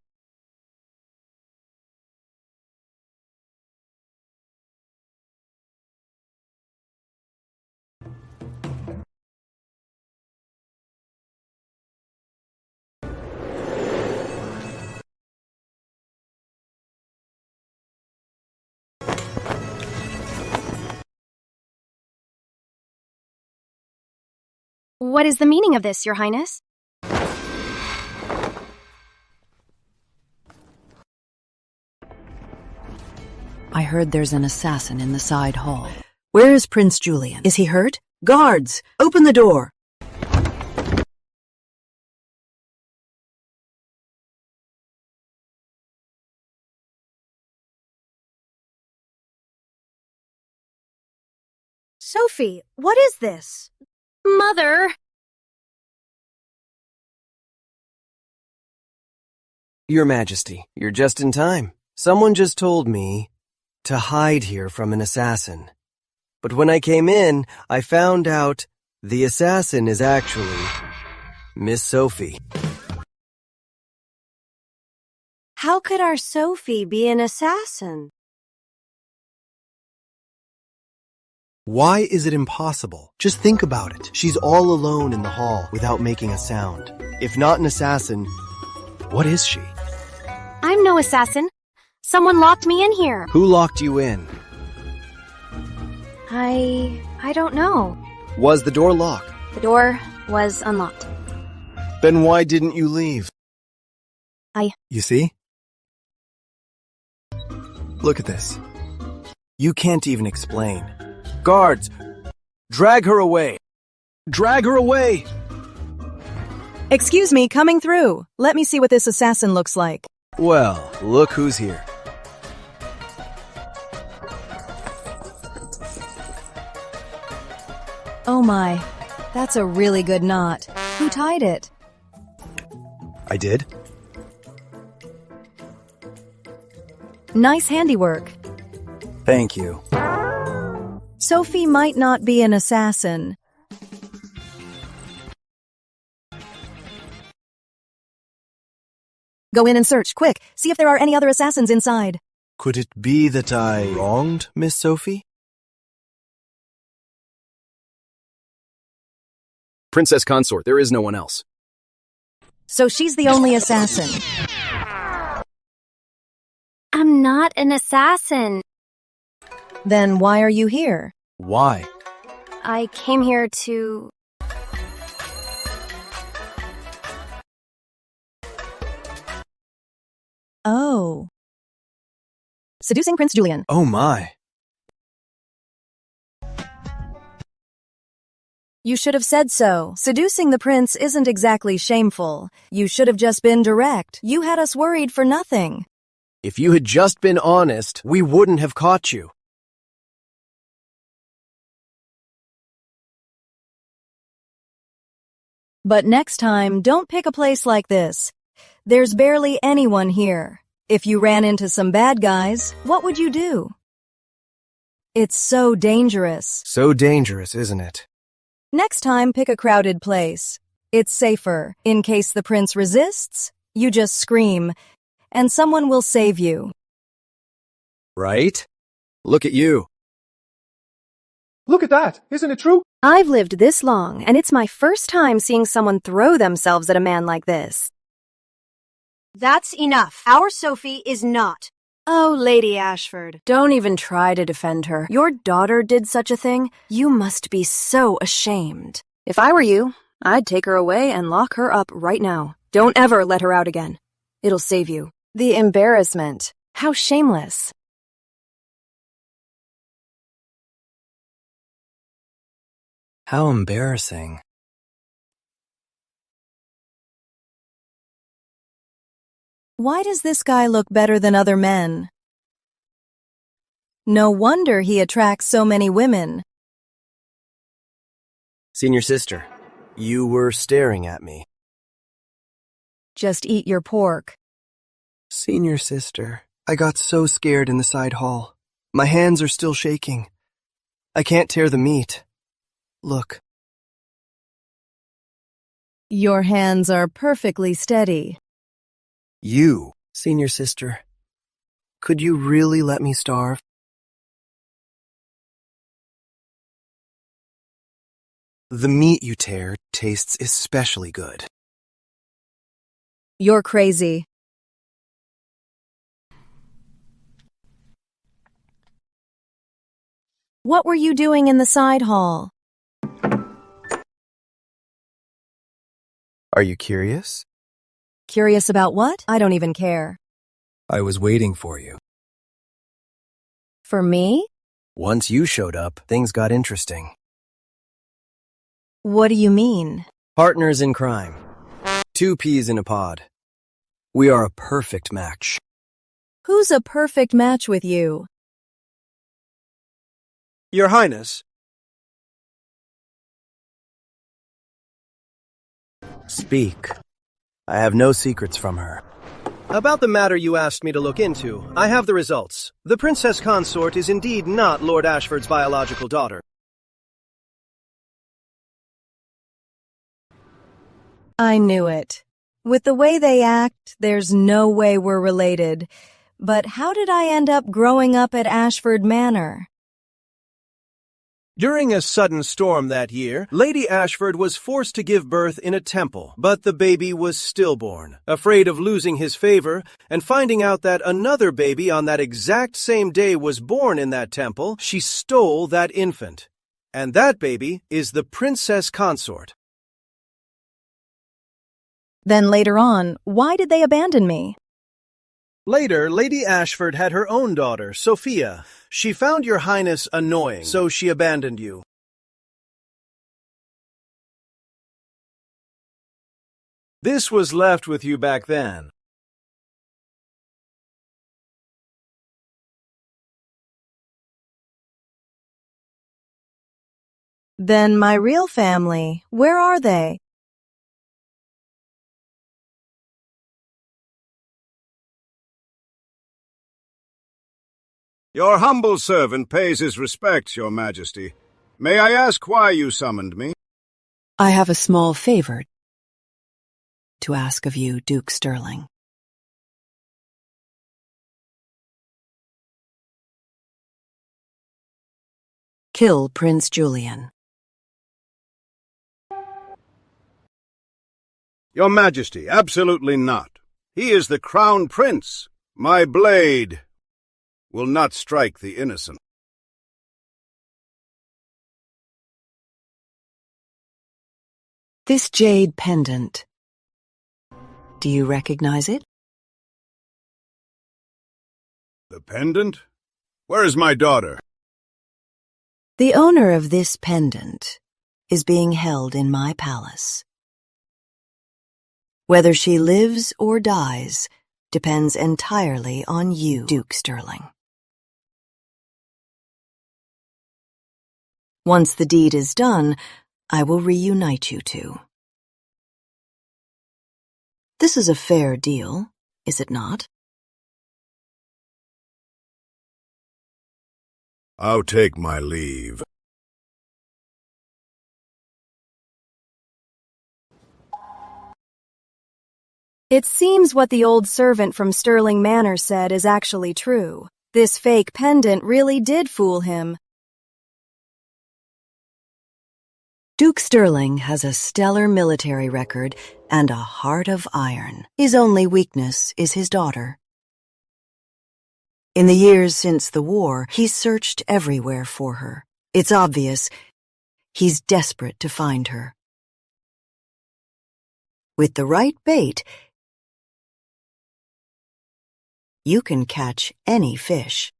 What is the meaning of this, Your Highness? I heard there's an assassin in the side hall. Where is Prince Julian? Is he hurt? Guards, open the door. Sophie, what is this? Mother! Your Majesty, you're just in time. Someone just told me to hide here from an assassin. But when I came in, I found out the assassin is actually Miss Sophie. How could our Sophie be an assassin? Why is it impossible? Just think about it. She's all alone in the hall without making a sound. If not an assassin, what is she? I'm no assassin. Someone locked me in here. Who locked you in? I don't know. Was the door locked? The door was unlocked. Then why didn't you leave? You see? Look at this. You can't even explain. Guards! Drag her away! Drag her away! Excuse me, coming through. Let me see what this assassin looks like. Well, look who's here. Oh my, that's a really good knot. Who tied it? I did? Nice handiwork. Thank you. Sophie might not be an assassin. Go in and search, quick. See if there are any other assassins inside. Could it be that I wronged Miss Sophie? Princess Consort, there is no one else. So she's the only assassin. I'm not an assassin. Then why are you here? Why? I came here to... Oh. Seducing Prince Julian. Oh my. You should have said so. Seducing the prince isn't exactly shameful. You should have just been direct. You had us worried for nothing. If you had just been honest, we wouldn't have caught you. But next time, don't pick a place like this. There's barely anyone here. If you ran into some bad guys, what would you do? It's so dangerous. So dangerous, isn't it? Next time, pick a crowded place. It's safer. In case the prince resists, you just scream, and someone will save you. Right? Look at you. Look at that! Isn't it true? I've lived this long, and it's my first time seeing someone throw themselves at a man like this. That's enough. Our Sophie is not. Oh, Lady Ashford, don't even try to defend her. Your daughter did such a thing. You must be so ashamed. If I were you, I'd take her away and lock her up right now. Don't ever let her out again. It'll save you. The embarrassment. How shameless. How embarrassing. Why does this guy look better than other men? No wonder he attracts so many women. Senior sister, you were staring at me. Just eat your pork. Senior sister, I got so scared in the side hall. My hands are still shaking. I can't tear the meat. Look. Your hands are perfectly steady. You, senior sister, could you really let me starve? The meat you tear tastes especially good. You're crazy. What were you doing in the side hall? Are you curious? Curious about what? I don't even care. I was waiting for you. For me? Once you showed up, things got interesting. What do you mean? Partners in crime. 2 peas in a pod. We are a perfect match. Who's a perfect match with you? Your Highness, Speak. I have no secrets from her. About the matter you asked me to look into, I have the results. The princess consort is indeed not Lord Ashford's biological daughter. I knew it. With the way they act, there's no way we're related. But how did I end up growing up at Ashford Manor? During a sudden storm that year, Lady Ashford was forced to give birth in a temple, but the baby was stillborn. Afraid of losing his favor and finding out that another baby on that exact same day was born in that temple, she stole that infant. And that baby is the princess consort. Then later on, why did they abandon me? Later, Lady Ashford had her own daughter, Sophia. She found your highness annoying, so she abandoned you. This was left with you back then. Then my real family, where are they? Your humble servant pays his respects, Your Majesty. May I ask why you summoned me? I have a small favor to ask of you, Duke Sterling. Kill Prince Julian. Your Majesty, absolutely not. He is the crown prince. My blade will not strike the innocent. This jade pendant. Do you recognize it? The pendant? Where is my daughter? The owner of this pendant is being held in my palace. Whether she lives or dies depends entirely on you, Duke Sterling. Once the deed is done, I will reunite you two. This is a fair deal, is it not? I'll take my leave. It seems what the old servant from Sterling Manor said is actually true. This fake pendant really did fool him. Duke Sterling has a stellar military record and a heart of iron. His only weakness is his daughter. In the years since the war, he's searched everywhere for her. It's obvious he's desperate to find her. With the right bait, you can catch any fish.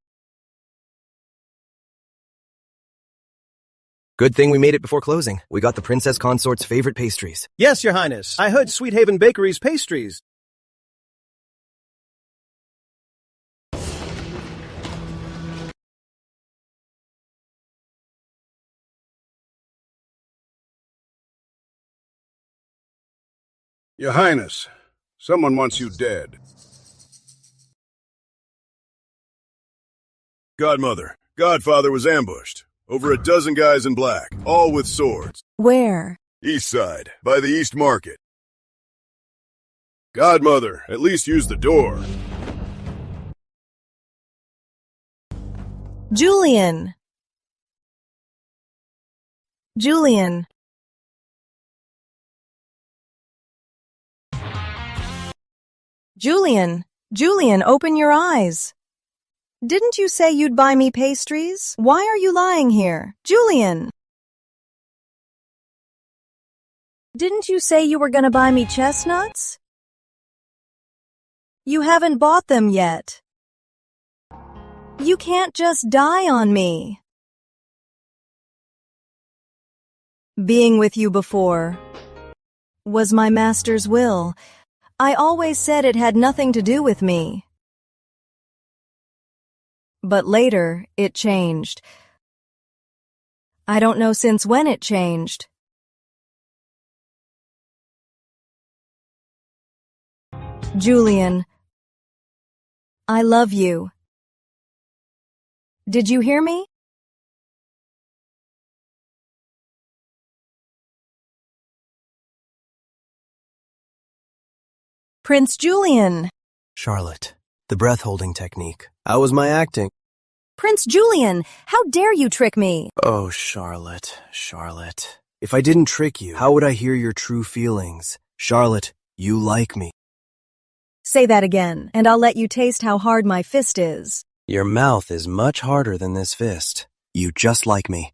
Good thing we made it before closing. We got the princess consort's favorite pastries. Yes, Your Highness. I heard Sweet Haven Bakery's pastries. Your Highness, someone wants you dead. Godmother, Godfather was ambushed. Over a dozen guys in black, all with swords. Where? East side, by the East Market. Godmother, at least use the door. Julian! Julian! Julian! Julian, open your eyes! Didn't you say you'd buy me pastries? Why are you lying here? Julian! Didn't you say you were gonna buy me chestnuts? You haven't bought them yet. You can't just die on me. Being with you before was my master's will. I always said it had nothing to do with me. But later, it changed. I don't know since when it changed. Julian, I love you. Did you hear me? Prince Julian! Charlotte, the breath-holding technique. How was my acting? Prince Julian, how dare you trick me? Oh, Charlotte, Charlotte. If I didn't trick you, how would I hear your true feelings? Charlotte, you like me. Say that again, and I'll let you taste how hard my fist is. Your mouth is much harder than this fist. You just like me.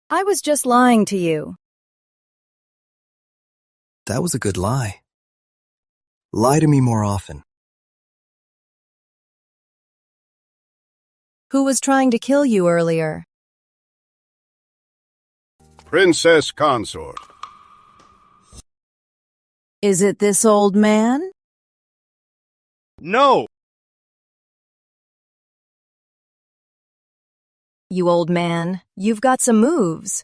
I was just lying to you. That was a good lie. Lie to me more often. Who was trying to kill you earlier? Princess Consort. Is it this old man? No! You old man, you've got some moves.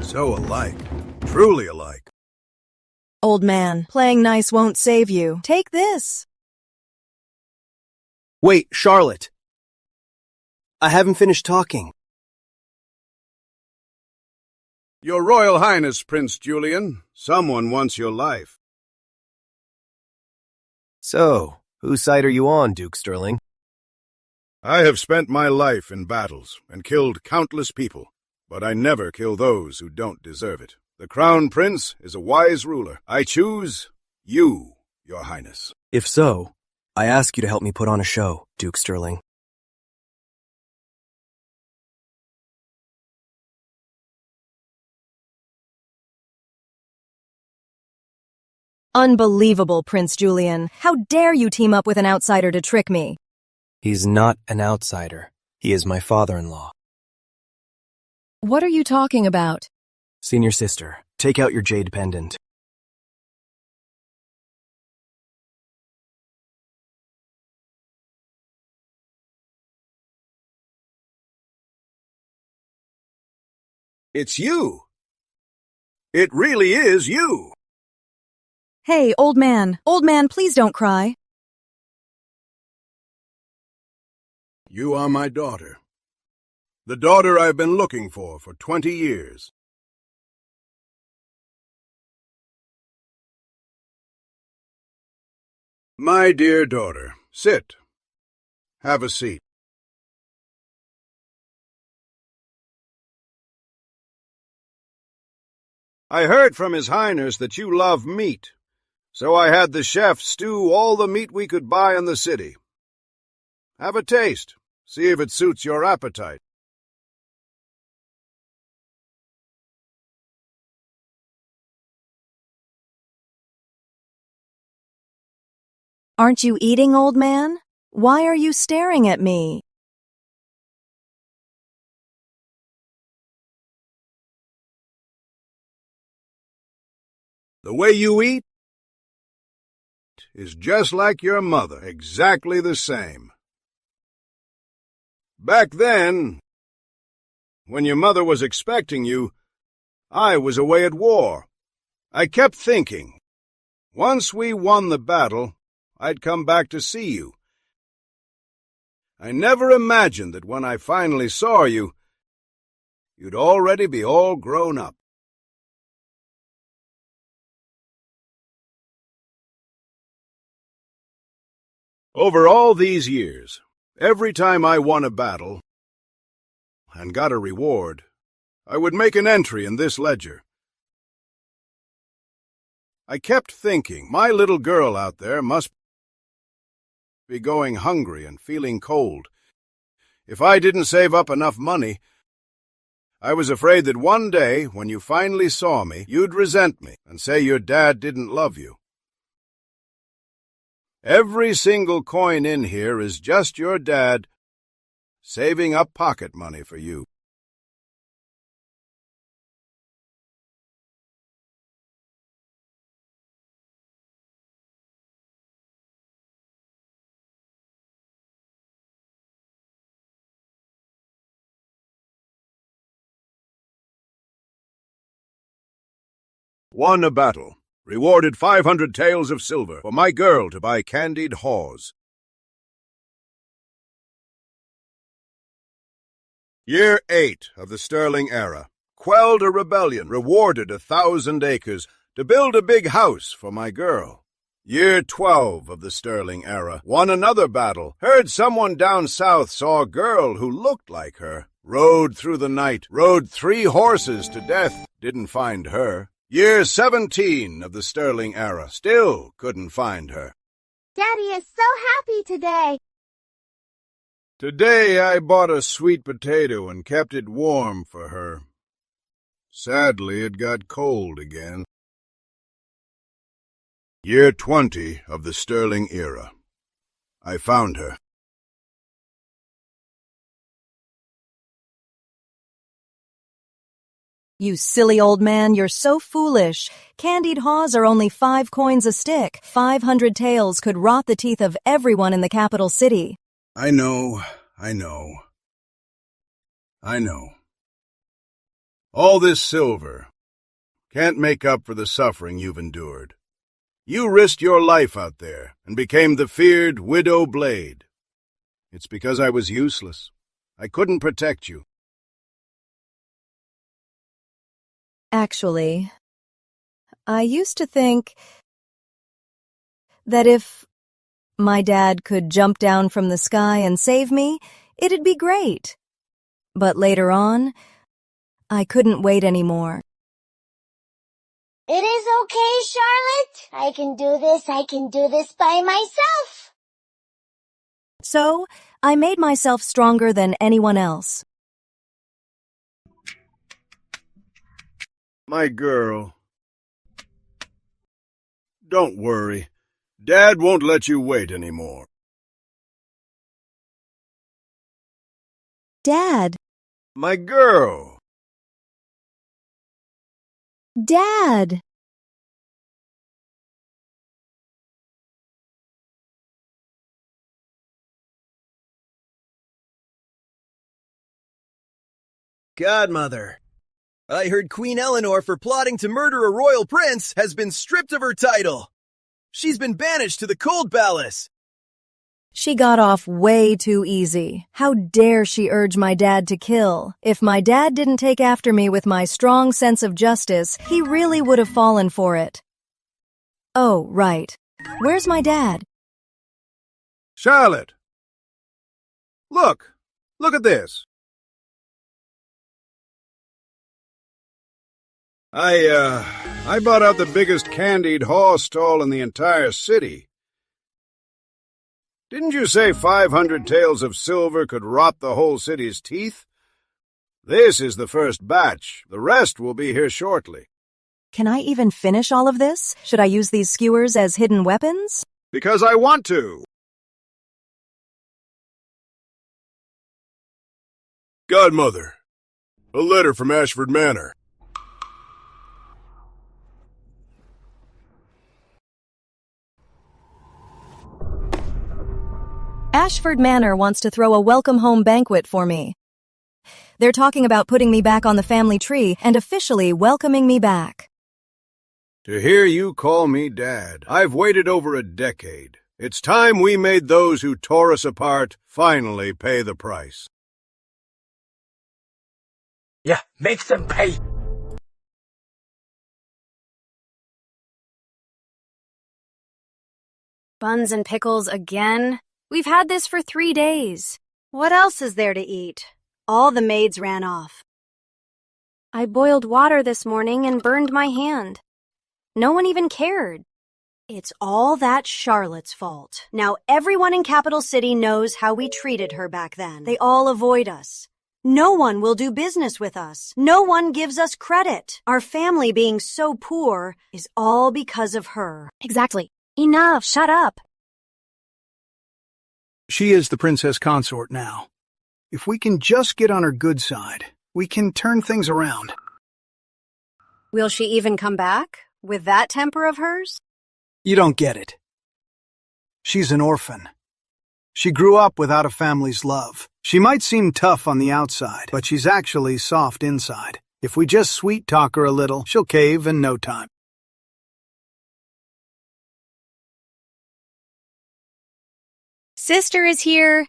So alike. Truly alike. Old man, playing nice won't save you. Take this. Wait, Charlotte. I haven't finished talking. Your Royal Highness, Prince Julian, someone wants your life. So, whose side are you on, Duke Sterling? I have spent my life in battles and killed countless people, but I never kill those who don't deserve it. The Crown Prince is a wise ruler. I choose you, Your Highness. If so, I ask you to help me put on a show, Duke Sterling. Unbelievable, Prince Julian. How dare you team up with an outsider to trick me? He's not an outsider. He is my father-in-law. What are you talking about? Senior sister, take out your jade pendant. It's you. It really is you. Hey, old man, please don't cry. You are my daughter. The daughter I've been looking for 20 years. My dear daughter, sit. Have a seat. I heard from His Highness that you love meat, so I had the chef stew all the meat we could buy in the city. Have a taste. See if it suits your appetite. Aren't you eating, old man? Why are you staring at me? The way you eat is just like your mother, exactly the same. Back then, when your mother was expecting you, I was away at war. I kept thinking, once we won the battle, I'd come back to see you. I never imagined that when I finally saw you, you'd already be all grown up. Over all these years, every time I won a battle and got a reward, I would make an entry in this ledger. I kept thinking, my little girl out there must be going hungry and feeling cold. If I didn't save up enough money, I was afraid that one day, when you finally saw me, you'd resent me and say your dad didn't love you. Every single coin in here is just your dad saving up pocket money for you. Won a battle. Rewarded 500 taels of silver for my girl to buy candied haws. Year 8 of the Sterling Era. Quelled a rebellion. Rewarded 1,000 acres to build a big house for my girl. Year 12 of the Sterling Era. Won another battle. Heard someone down south saw a girl who looked like her. Rode through the night. Rode 3 horses to death. Didn't find her. Year 17 of the Sterling Era. Still couldn't find her. Daddy is so happy today. Today I bought a sweet potato and kept it warm for her. Sadly, it got cold again. Year 20 of the Sterling Era. I found her. You silly old man, you're so foolish. Candied haws are only 5 coins a stick. 500 taels could rot the teeth of everyone in the capital city. I know. All this silver can't make up for the suffering you've endured. You risked your life out there and became the feared Widow Blade. It's because I was useless. I couldn't protect you. Actually, I used to think that if my dad could jump down from the sky and save me, it'd be great. But later on, I couldn't wait anymore. It is okay, Charlotte. I can do this by myself. So, I made myself stronger than anyone else. My girl. Don't worry. Dad won't let you wait anymore. Dad. My girl. Dad. Godmother. I heard Queen Eleanor, for plotting to murder a royal prince, has been stripped of her title. She's been banished to the Cold Palace. She got off way too easy. How dare she urge my dad to kill? If my dad didn't take after me with my strong sense of justice, he really would have fallen for it. Oh, right. Where's my dad? Charlotte! Look at this. I bought out the biggest candied haw stall in the entire city. Didn't you say 500 taels of silver could rot the whole city's teeth? This is the first batch. The rest will be here shortly. Can I even finish all of this? Should I use these skewers as hidden weapons? Because I want to. Godmother, a letter from Ashford Manor. Ashford Manor wants to throw a welcome home banquet for me. They're talking about putting me back on the family tree and officially welcoming me back. To hear you call me Dad, I've waited over a decade. It's time we made those who tore us apart finally pay the price. Yeah, make them pay. Buns and pickles again? We've had this for 3 days. What else is there to eat? All the maids ran off. I boiled water this morning and burned my hand. No one even cared. It's all that Charlotte's fault. Now everyone in Capital City knows how we treated her back then. They all avoid us. No one will do business with us. No one gives us credit. Our family being so poor is all because of her. Exactly. Enough. Shut up. She is the princess consort now. If we can just get on her good side, we can turn things around. Will she even come back with that temper of hers? You don't get it. She's an orphan. She grew up without a family's love. She might seem tough on the outside, but she's actually soft inside. If we just sweet-talk her a little, she'll cave in no time. Sister is here.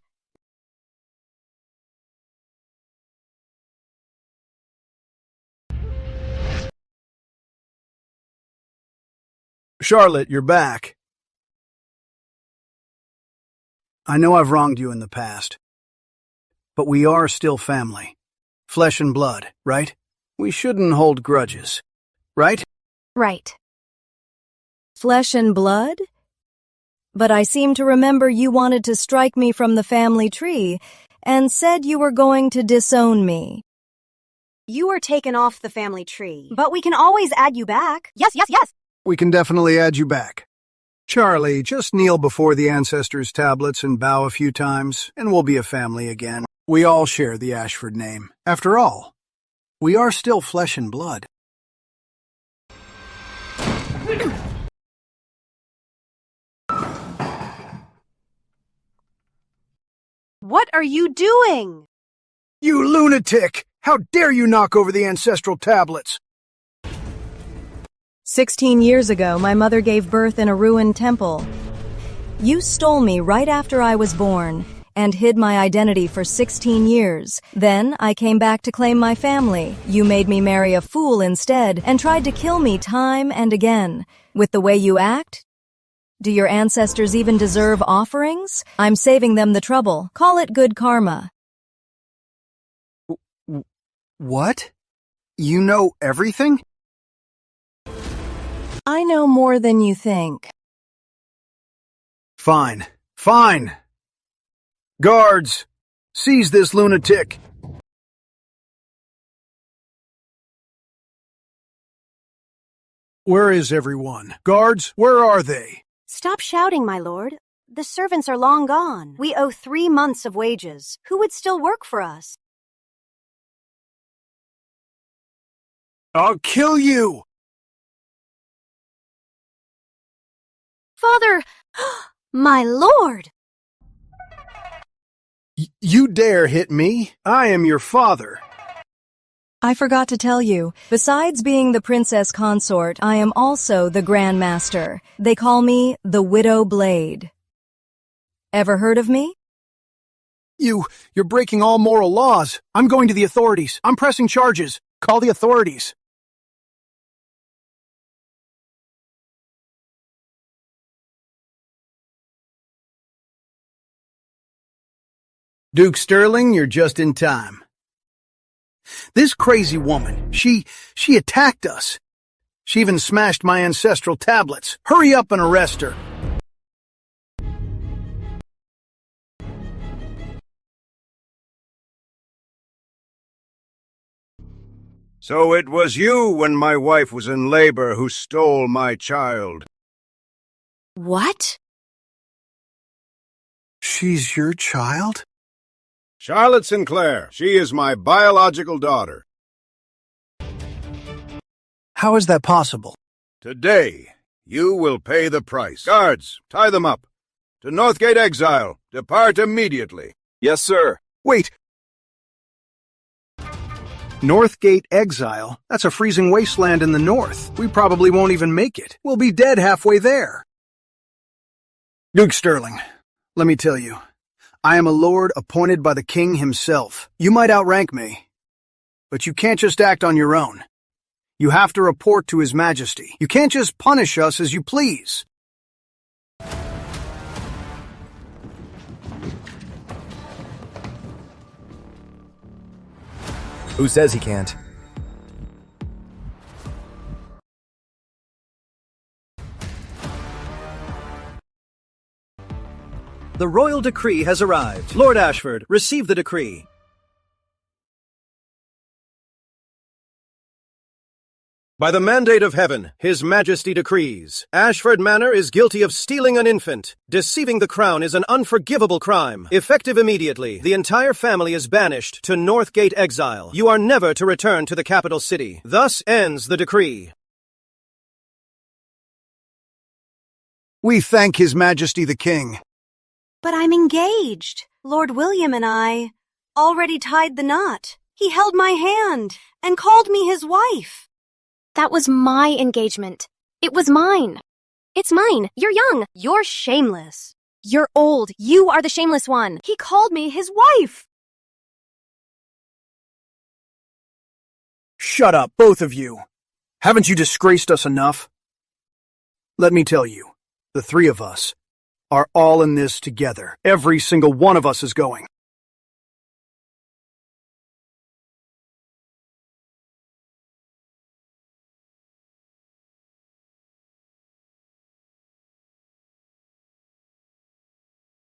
Charlotte, you're back. I know I've wronged you in the past, but we are still family. Flesh and blood, right? We shouldn't hold grudges, right? Right. Flesh and blood? But I seem to remember you wanted to strike me from the family tree and said you were going to disown me. You are taken off the family tree, but we can always add you back. Yes. We can definitely add you back. Charlie, just kneel before the ancestors' tablets and bow a few times, and we'll be a family again. We all share the Ashford name. After all, we are still flesh and blood. What are you doing? You lunatic! How dare you knock over the ancestral tablets? 16 years ago, my mother gave birth in a ruined temple. You stole me right after I was born and hid my identity for 16 years. Then I came back to claim my family. You made me marry a fool instead and tried to kill me time and again. With the way you act, do your ancestors even deserve offerings? I'm saving them the trouble. Call it good karma. What? You know everything? I know more than you think. Fine. Guards, seize this lunatic. Where is everyone? Guards, where are they? Stop shouting, my lord. The servants are long gone. We owe 3 months of wages. Who would still work for us? I'll kill you! Father! My lord! You dare hit me? I am your father. I forgot to tell you, besides being the princess consort, I am also the Grand Master. They call me the Widow Blade. Ever heard of me? You're breaking all moral laws. I'm going to the authorities. I'm pressing charges. Call the authorities. Duke Sterling, you're just in time. This crazy woman, she attacked us. She even smashed my ancestral tablets. Hurry up and arrest her. So it was you, when my wife was in labor, who stole my child. What? She's your child? Charlotte Sinclair. She is my biological daughter. How is that possible? Today, you will pay the price. Guards, tie them up. To Northgate Exile. Depart immediately. Yes, sir. Wait. Northgate Exile? That's a freezing wasteland in the north. We probably won't even make it. We'll be dead halfway there. Duke Sterling, let me tell you. I am a lord appointed by the king himself. You might outrank me, but you can't just act on your own. You have to report to His Majesty. You can't just punish us as you please. Who says he can't? The royal decree has arrived. Lord Ashford, receive the decree. By the mandate of heaven, His Majesty decrees, Ashford Manor is guilty of stealing an infant. Deceiving the crown is an unforgivable crime. Effective immediately, the entire family is banished to Northgate Exile. You are never to return to the capital city. Thus ends the decree. We thank His Majesty the King. But I'm engaged. Lord William and I already tied the knot. He held my hand and called me his wife. That was my engagement. It was mine. It's mine. You're young. You're shameless. You're old. You are the shameless one. He called me his wife. Shut up, both of you. Haven't you disgraced us enough? Let me tell you, the three of us are all in this together. Every single one of us is going.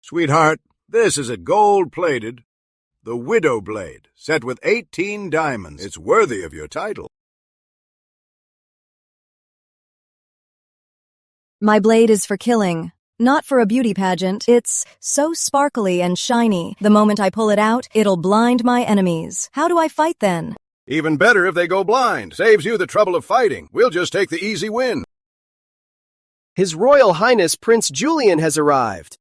Sweetheart, this is a gold-plated, the Widow Blade, set with 18 diamonds. It's worthy of your title. My blade is for killing, not for a beauty pageant. It's so sparkly and shiny. The moment I pull it out, it'll blind my enemies. How do I fight then? Even better if they go blind. Saves you the trouble of fighting. We'll just take the easy win. His Royal Highness Prince Julian has arrived.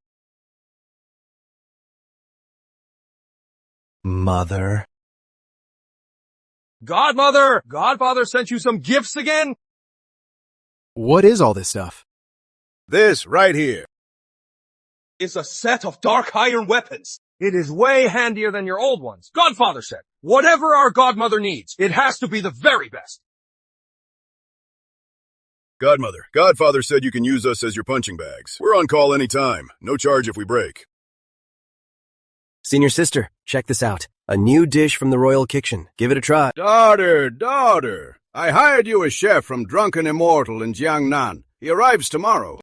Mother. Godmother! Godfather sent you some gifts again? What is all this stuff? This right here. It's a set of dark iron weapons. It is way handier than your old ones. Godfather said, whatever our godmother needs, it has to be the very best. Godmother, Godfather said you can use us as your punching bags. We're on call anytime. No charge if we break. Senior sister, check this out. A new dish from the Royal Kitchen. Give it a try. Daughter, I hired you a chef from Drunken Immortal in Jiangnan. He arrives tomorrow.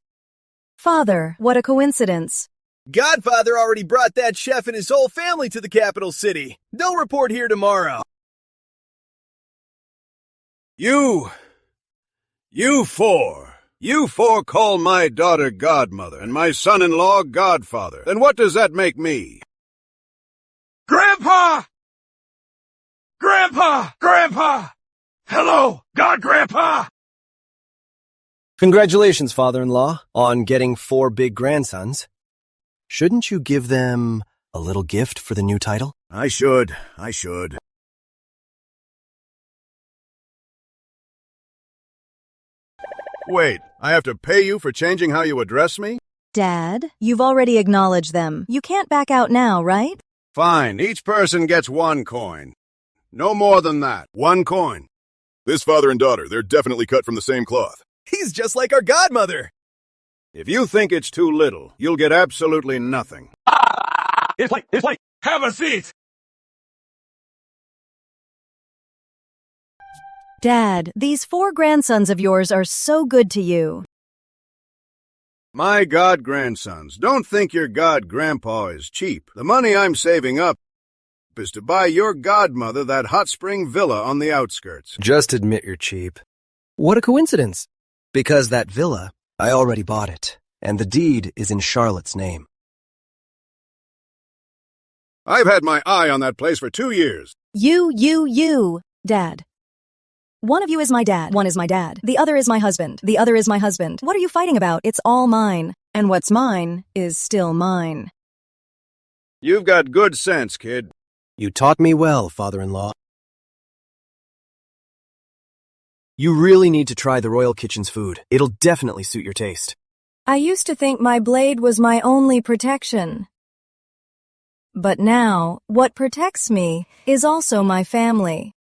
Father, what a coincidence. Godfather already brought that chef and his whole family to the capital city. They'll report here tomorrow. You four call my daughter godmother and my son-in-law godfather. Then what does that make me? Grandpa! Grandpa! Hello, Grandpa! Congratulations, father-in-law, on getting 4 big grandsons. Shouldn't you give them a little gift for the new title? I should. Wait, I have to pay you for changing how you address me? Dad, you've already acknowledged them. You can't back out now, right? Fine, each person gets 1 coin. No more than that. 1 coin. This father and daughter, they're definitely cut from the same cloth. He's just like our godmother. If you think it's too little, you'll get absolutely nothing. It's like, have a seat! Dad, these 4 grandsons of yours are so good to you. My god-grandsons, don't think your god-grandpa is cheap. The money I'm saving up is to buy your godmother that hot spring villa on the outskirts. Just admit you're cheap. What a coincidence. Because that villa, I already bought it, and the deed is in Charlotte's name. I've had my eye on that place for 2 years. You, Dad. One of you is my dad. One is my dad. The other is my husband. The other is my husband. What are you fighting about? It's all mine. And what's mine is still mine. You've got good sense, kid. You taught me well, father-in-law. You really need to try the Royal Kitchen's food. It'll definitely suit your taste. I used to think my blade was my only protection. But now, what protects me is also my family.